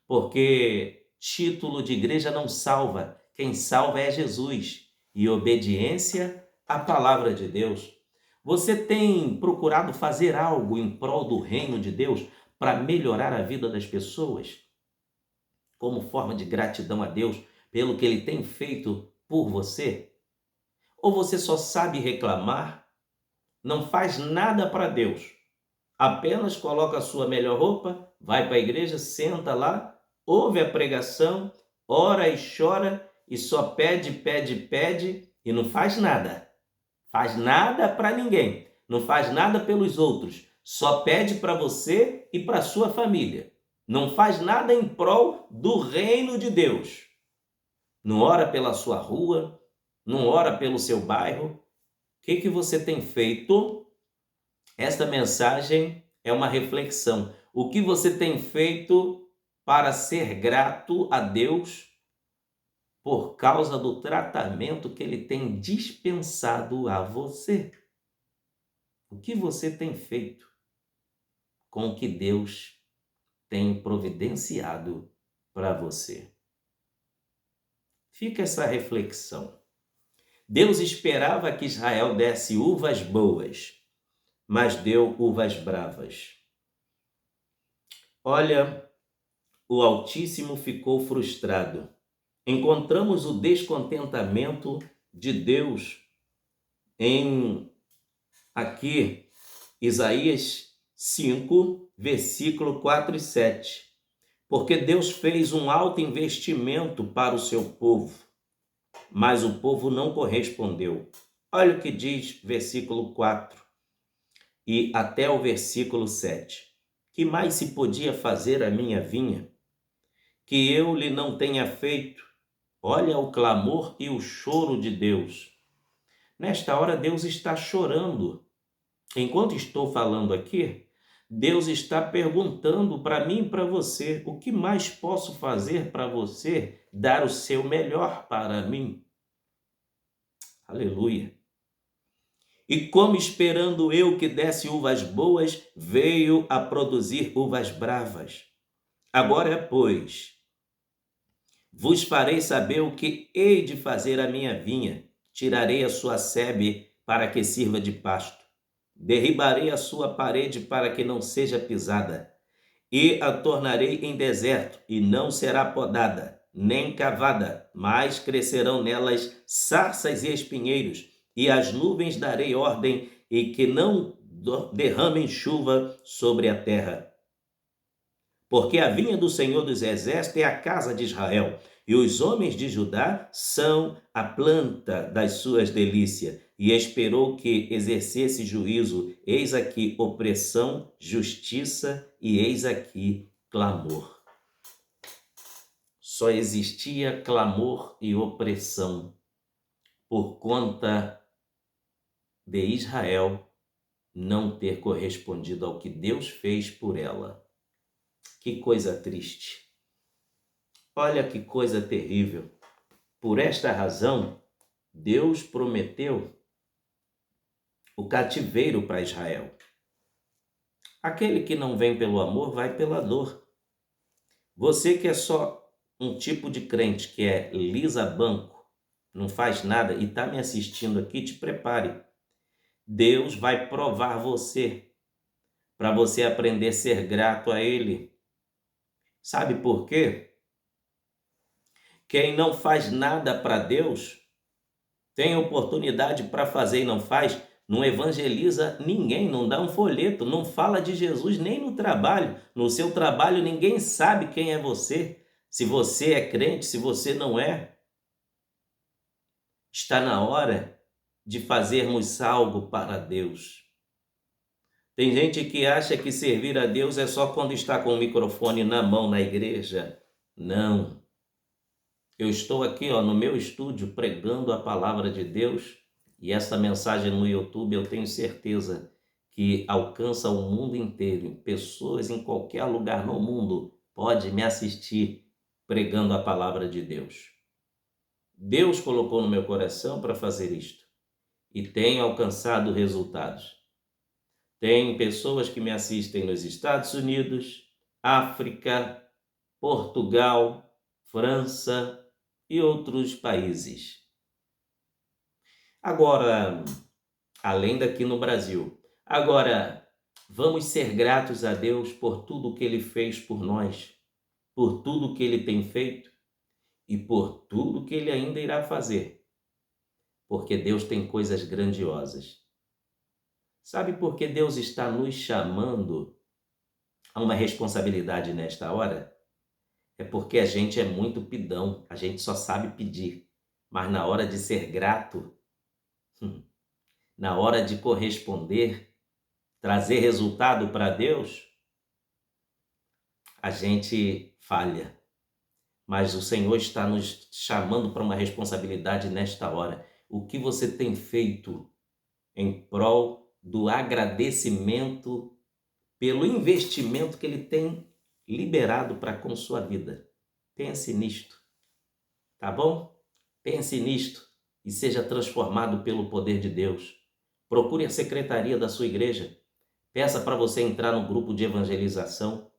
Porque título de igreja não salva, quem salva é Jesus e obediência à palavra de Deus. Você tem procurado fazer algo em prol do reino de Deus para melhorar a vida das pessoas, como forma de gratidão a Deus pelo que Ele tem feito por você? Ou você só sabe reclamar, não faz nada para Deus, apenas coloca a sua melhor roupa, vai para a igreja, senta lá, ouve a pregação, ora e chora e só pede, pede, pede e não faz nada. Faz nada para ninguém, não faz nada pelos outros, só pede para você e para sua família. Não faz nada em prol do reino de Deus. Não ora pela sua rua, não ora pelo seu bairro. O que você tem feito? Esta mensagem é uma reflexão. O que você tem feito para ser grato a Deus por causa do tratamento que Ele tem dispensado a você? O que você tem feito com o que Deus tem providenciado para você? Fica essa reflexão. Deus esperava que Israel desse uvas boas, mas deu uvas bravas. Olha, o Altíssimo ficou frustrado. Encontramos o descontentamento de Deus em aqui Isaías 5, versículo 4 e 7. Porque Deus fez um alto investimento para o seu povo, mas o povo não correspondeu. Olha o que diz versículo 4 e até o versículo 7. Que mais se podia fazer à minha vinha, que eu lhe não tenha feito? Olha o clamor e o choro de Deus. Nesta hora Deus está chorando. Enquanto estou falando aqui, Deus está perguntando para mim e para você: o que mais posso fazer para você dar o seu melhor para mim? Aleluia. E como esperando eu que desse uvas boas, veio a produzir uvas bravas. Agora, pois, vos farei saber o que hei de fazer à minha vinha. Tirarei a sua sebe para que sirva de pasto. Derribarei a sua parede para que não seja pisada. E a tornarei em deserto, e não será podada. nem cavada, mas crescerão nelas sarças e espinheiros, e as nuvens darei ordem, e que não derramem chuva sobre a terra. Porque a vinha do Senhor dos Exércitos é a casa de Israel, e os homens de Judá são a planta das suas delícias. E esperou que exercesse juízo, eis aqui opressão, justiça, e eis aqui clamor. Só existia clamor e opressão por conta de Israel não ter correspondido ao que Deus fez por ela. Que coisa triste. Olha que coisa terrível. Por esta razão, Deus prometeu o cativeiro para Israel. Aquele que não vem pelo amor, vai pela dor. Você que é só um tipo de crente que é lisa banco, não faz nada e está me assistindo aqui, te prepare. Deus vai provar você, para você aprender a ser grato a Ele. Sabe por quê? Quem não faz nada para Deus, tem oportunidade para fazer e não faz, não evangeliza ninguém, não dá um folheto, não fala de Jesus nem no trabalho. No seu trabalho ninguém sabe quem é você, se você é crente, se você não é. Está na hora de fazermos algo para Deus. Tem gente que acha que servir a Deus é só quando está com o microfone na mão na igreja. Não. Eu estou aqui, no meu estúdio pregando a palavra de Deus, e essa mensagem no YouTube eu tenho certeza que alcança o mundo inteiro. Pessoas em qualquer lugar no mundo podem me assistir pregando a palavra de Deus. Deus colocou no meu coração para fazer isto e tem alcançado resultados. Tem pessoas que me assistem nos Estados Unidos, África, Portugal, França e outros países. Agora, além daqui no Brasil, vamos ser gratos a Deus por tudo que Ele fez por nós, por tudo que Ele tem feito e por tudo que Ele ainda irá fazer, porque Deus tem coisas grandiosas. Sabe por que Deus está nos chamando a uma responsabilidade nesta hora? É porque a gente é muito pidão, a gente só sabe pedir, mas na hora de ser grato, na hora de corresponder, trazer resultado para Deus, a gente falha. Mas o Senhor está nos chamando para uma responsabilidade nesta hora. O que você tem feito em prol do agradecimento pelo investimento que Ele tem liberado para com sua vida? Pense nisto, tá bom? Pense nisto e seja transformado pelo poder de Deus. Procure a secretaria da sua igreja. Peça para você entrar no grupo de evangelização.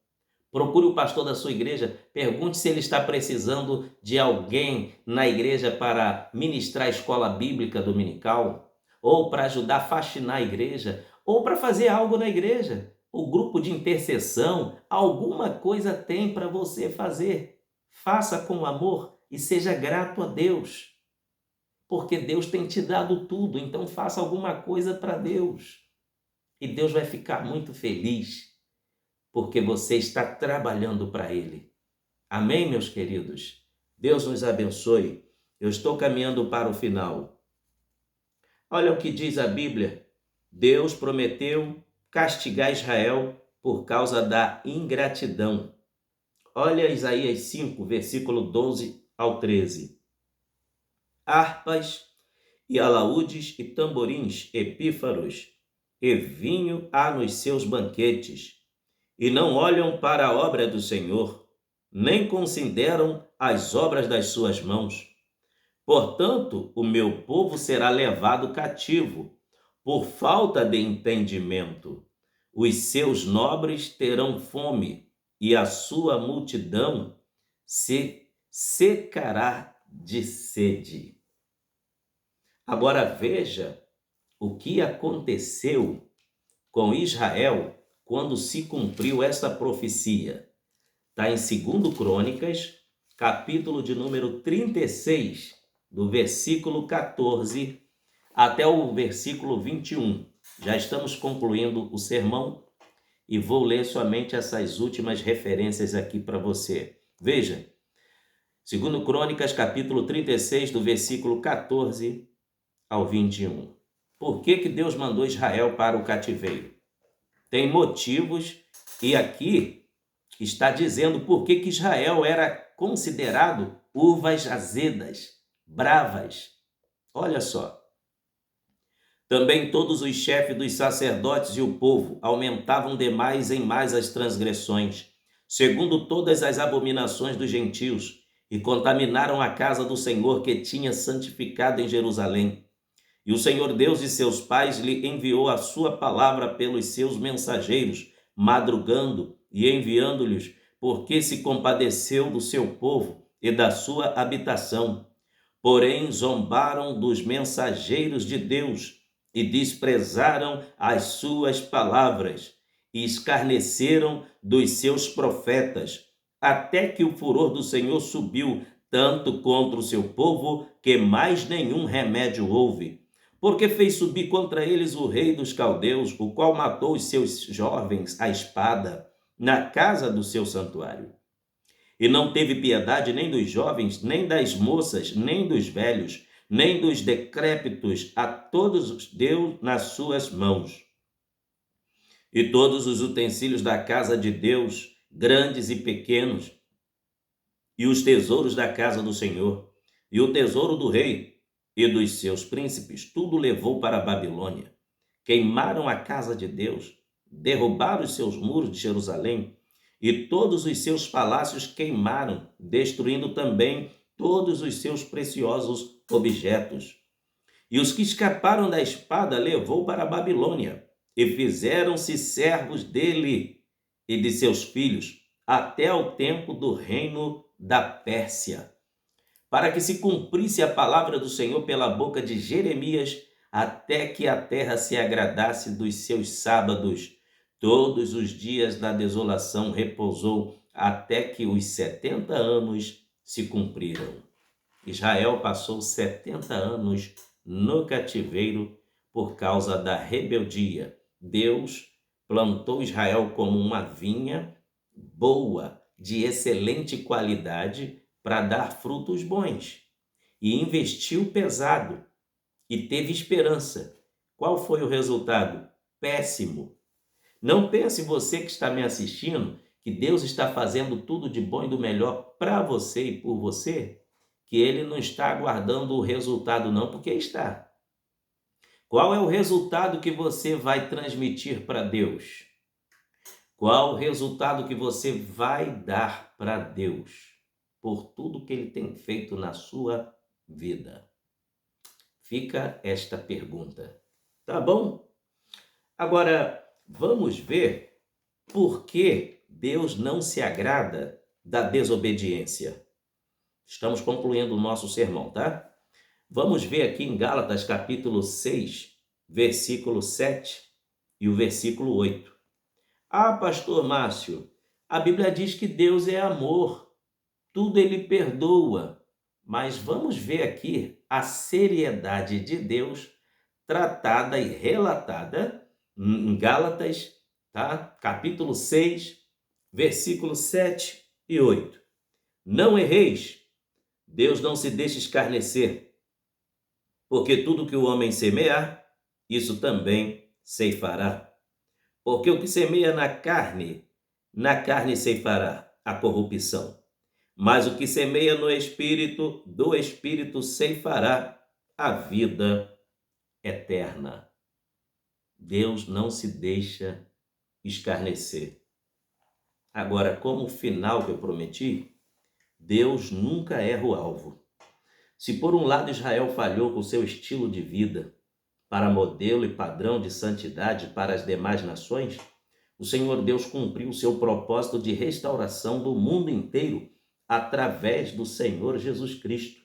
Procure o pastor da sua igreja. Pergunte se ele está precisando de alguém na igreja para ministrar a escola bíblica dominical, ou para ajudar a faxinar a igreja, ou para fazer algo na igreja. O grupo de intercessão, alguma coisa tem para você fazer. Faça com amor e seja grato a Deus. Porque Deus tem te dado tudo, então faça alguma coisa para Deus. E Deus vai ficar muito feliz, porque você está trabalhando para Ele. Amém, meus queridos? Deus nos abençoe. Eu estou caminhando para o final. Olha o que diz a Bíblia. Deus prometeu castigar Israel por causa da ingratidão. Olha Isaías 5, versículo 12 ao 13. Harpas e alaúdes e tamborins e pífaros e vinho há nos seus banquetes, e não olham para a obra do Senhor, nem consideram as obras das suas mãos. Portanto, o meu povo será levado cativo, por falta de entendimento. Os seus nobres terão fome, e a sua multidão se secará de sede. Agora veja o que aconteceu com Israel quando se cumpriu essa profecia. Está em 2 Crônicas, capítulo de número 36, do versículo 14 até o versículo 21. Já estamos concluindo o sermão e vou ler somente essas últimas referências aqui para você. Veja, segundo Crônicas, capítulo 36, do versículo 14 ao 21. Por que Deus mandou Israel para o cativeiro? Tem motivos, e aqui está dizendo por que Israel era considerado uvas azedas, bravas. Olha só. Também todos os chefes dos sacerdotes e o povo aumentavam de mais em mais as transgressões, segundo todas as abominações dos gentios, e contaminaram a casa do Senhor que tinha santificado em Jerusalém. E o Senhor Deus de seus pais lhe enviou a sua palavra pelos seus mensageiros, madrugando e enviando-lhes, porque se compadeceu do seu povo e da sua habitação. Porém, zombaram dos mensageiros de Deus e desprezaram as suas palavras e escarneceram dos seus profetas, até que o furor do Senhor subiu tanto contra o seu povo que mais nenhum remédio houve. Porque fez subir contra eles o rei dos caldeus, o qual matou os seus jovens à espada na casa do seu santuário. E não teve piedade nem dos jovens, nem das moças, nem dos velhos, nem dos decrépitos, a todos os deu nas suas mãos. E todos os utensílios da casa de Deus, grandes e pequenos, e os tesouros da casa do Senhor, e o tesouro do rei, e dos seus príncipes, tudo levou para a Babilônia. Queimaram a casa de Deus, derrubaram os seus muros de Jerusalém, e todos os seus palácios queimaram, destruindo também todos os seus preciosos objetos. E os que escaparam da espada levou para a Babilônia, e fizeram-se servos dele e de seus filhos, até ao tempo do reino da Pérsia, para que se cumprisse a palavra do Senhor pela boca de Jeremias, até que a terra se agradasse dos seus sábados. Todos os dias da desolação repousou, até que os 70 anos se cumpriram. Israel passou 70 anos no cativeiro por causa da rebeldia. Deus plantou Israel como uma vinha boa, de excelente qualidade, para dar frutos bons, e investiu pesado e teve esperança. Qual foi o resultado? Péssimo. Não pense você que está me assistindo que Deus está fazendo tudo de bom e do melhor para você e por você, que Ele não está aguardando o resultado não, porque está. Qual é o resultado que você vai transmitir para Deus? Qual o resultado que você vai dar para Deus por tudo que Ele tem feito na sua vida? Fica esta pergunta, tá bom? Agora, vamos ver por que Deus não se agrada da desobediência. Estamos concluindo o nosso sermão, tá? Vamos ver aqui em Gálatas capítulo 6, versículo 7 e o versículo 8. Ah, pastor Márcio, a Bíblia diz que Deus é amor, tudo Ele perdoa. Mas vamos ver aqui a seriedade de Deus tratada e relatada em Gálatas, tá? Capítulo 6, versículos 7 e 8. Não erreis, Deus não se deixa escarnecer, porque tudo que o homem semear, isso também ceifará. Porque o que semeia na carne ceifará a corrupção. Mas o que semeia no Espírito, do Espírito ceifará a vida eterna. Deus não se deixa escarnecer. Agora, como o final que eu prometi, Deus nunca erra o alvo. Se por um lado Israel falhou com seu estilo de vida para modelo e padrão de santidade para as demais nações, o Senhor Deus cumpriu o seu propósito de restauração do mundo inteiro através do Senhor Jesus Cristo,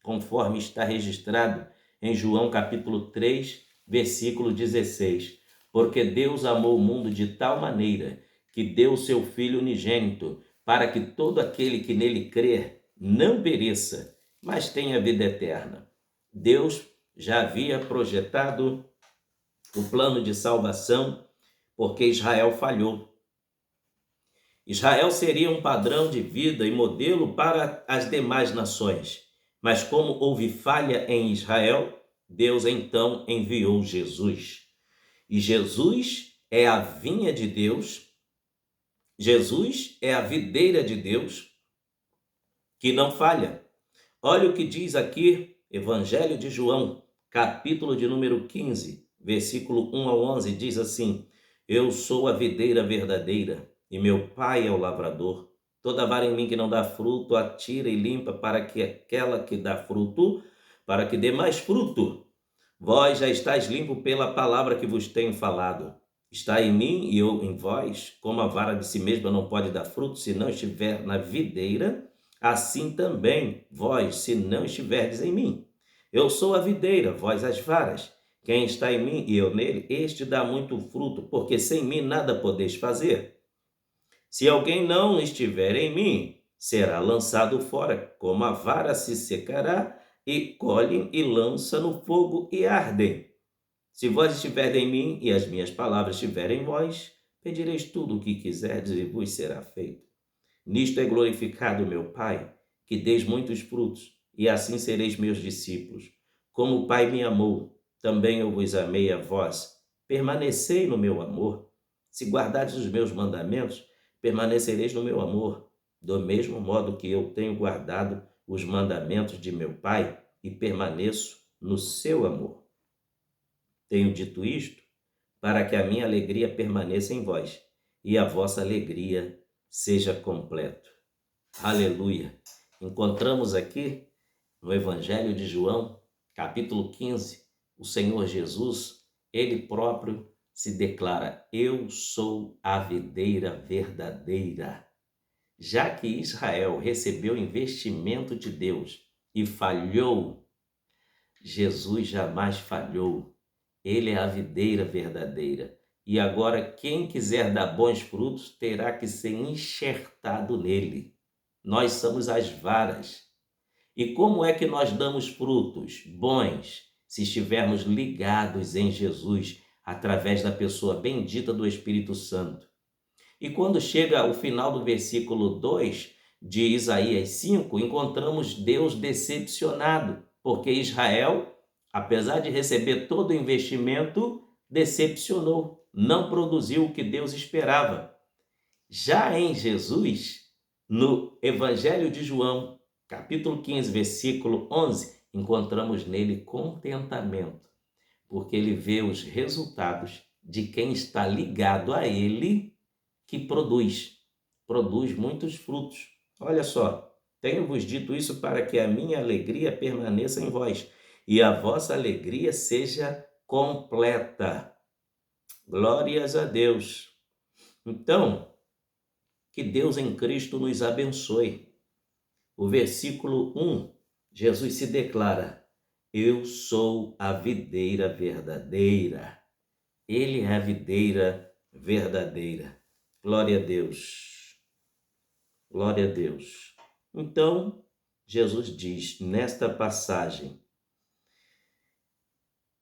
conforme está registrado em João capítulo 3, versículo 16. Porque Deus amou o mundo de tal maneira que deu o seu Filho unigênito, para que todo aquele que nele crer não pereça, mas tenha vida eterna. Deus já havia projetado o plano de salvação porque Israel falhou. Israel seria um padrão de vida e modelo para as demais nações. Mas como houve falha em Israel, Deus então enviou Jesus. E Jesus é a vinha de Deus, Jesus é a videira de Deus que não falha. Olha o que diz aqui, Evangelho de João, capítulo de número 15, versículo 1 ao 11, diz assim: Eu sou a videira verdadeira e meu pai é o lavrador. Toda vara em mim que não dá fruto, atira e limpa, para que aquela que dá fruto, para que dê mais fruto. Vós já estáis limpo pela palavra que vos tenho falado. Está em mim e eu em vós, como a vara de si mesma não pode dar fruto se não estiver na videira, assim também vós, se não estiverdes em mim. Eu sou a videira, vós as varas. Quem está em mim e eu nele, este dá muito fruto, porque sem mim nada podeis fazer. Se alguém não estiver em mim, será lançado fora, como a vara se secará, e colhem e lança no fogo e ardem. Se vós estiverdes em mim e as minhas palavras estiverem em vós, pedireis tudo o que quiserdes e vos será feito. Nisto é glorificado o meu Pai, que deis muitos frutos, e assim sereis meus discípulos. Como o Pai me amou, também eu vos amei a vós. Permanecei no meu amor. Se guardardes os meus mandamentos, permanecereis no meu amor, do mesmo modo que eu tenho guardado os mandamentos de meu Pai e permaneço no seu amor. Tenho dito isto para que a minha alegria permaneça em vós e a vossa alegria seja completa. Aleluia! Encontramos aqui no Evangelho de João, capítulo 15, o Senhor Jesus, ele próprio se declara: Eu sou a videira verdadeira. Já que Israel recebeu investimento de Deus e falhou, Jesus jamais falhou. Ele é a videira verdadeira. E agora, quem quiser dar bons frutos terá que ser enxertado nele. Nós somos as varas. E como é que nós damos frutos bons? Se estivermos ligados em Jesus, através da pessoa bendita do Espírito Santo. E quando chega ao final do versículo 2 de Isaías 5, encontramos Deus decepcionado, porque Israel, apesar de receber todo o investimento, decepcionou, não produziu o que Deus esperava. Já em Jesus, no Evangelho de João, capítulo 15, versículo 11, encontramos nele contentamento, porque ele vê os resultados de quem está ligado a ele, que produz muitos frutos. Olha só, tenho-vos dito isso para que a minha alegria permaneça em vós e a vossa alegria seja completa. Glórias a Deus. Então, que Deus em Cristo nos abençoe. O versículo 1, Jesus se declara: Eu sou a videira verdadeira. Ele é a videira verdadeira. Glória a Deus. Glória a Deus. Então, Jesus diz nesta passagem: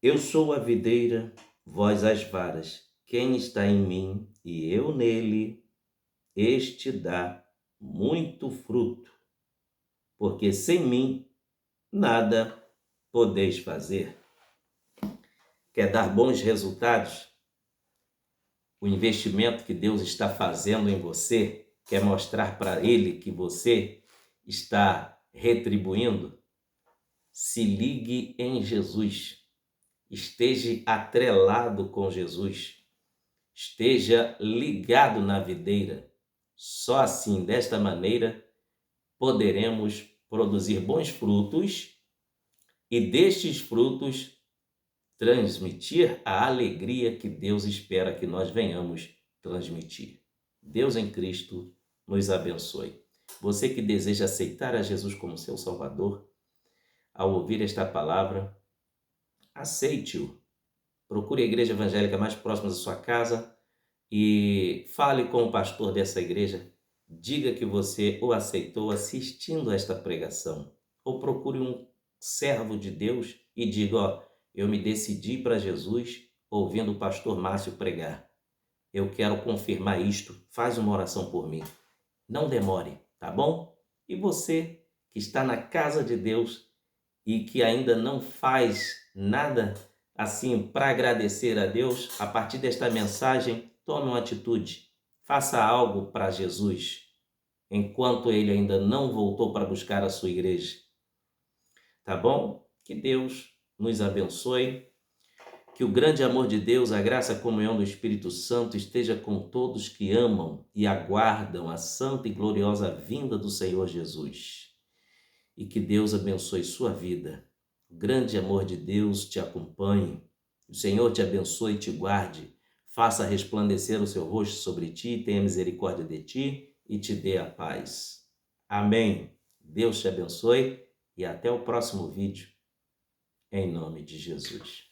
Eu sou a videira, vós as varas. Quem está em mim e eu nele, este dá muito fruto, porque sem mim nada podeis fazer. Quer dar bons resultados? O investimento que Deus está fazendo em você, quer mostrar para Ele que você está retribuindo? Se ligue em Jesus, esteja atrelado com Jesus, esteja ligado na videira. Só assim, desta maneira, poderemos produzir bons frutos e destes frutos transmitir a alegria que Deus espera que nós venhamos transmitir. Deus em Cristo nos abençoe. Você que deseja aceitar a Jesus como seu Salvador, ao ouvir esta palavra, aceite-o. Procure a igreja evangélica mais próxima da sua casa e fale com o pastor dessa igreja diga que você o aceitou assistindo a esta pregação. Ou procure um servo de Deus e diga, ó, eu me decidi para Jesus ouvindo o pastor Márcio pregar. Eu quero confirmar isto, faz uma oração por mim. Não demore, tá bom? E você que está na casa de Deus e que ainda não faz nada assim para agradecer a Deus, a partir desta mensagem, tome uma atitude. Faça algo para Jesus, enquanto ele ainda não voltou para buscar a sua igreja. Tá bom? Que Deus nos abençoe. Que o grande amor de Deus, a graça e a comunhão do Espírito Santo esteja com todos que amam e aguardam a santa e gloriosa vinda do Senhor Jesus. E que Deus abençoe sua vida. O grande amor de Deus te acompanhe. O Senhor te abençoe e te guarde. Faça resplandecer o seu rosto sobre ti, tenha misericórdia de ti e te dê a paz. Amém. Deus te abençoe e até o próximo vídeo. Em nome de Jesus.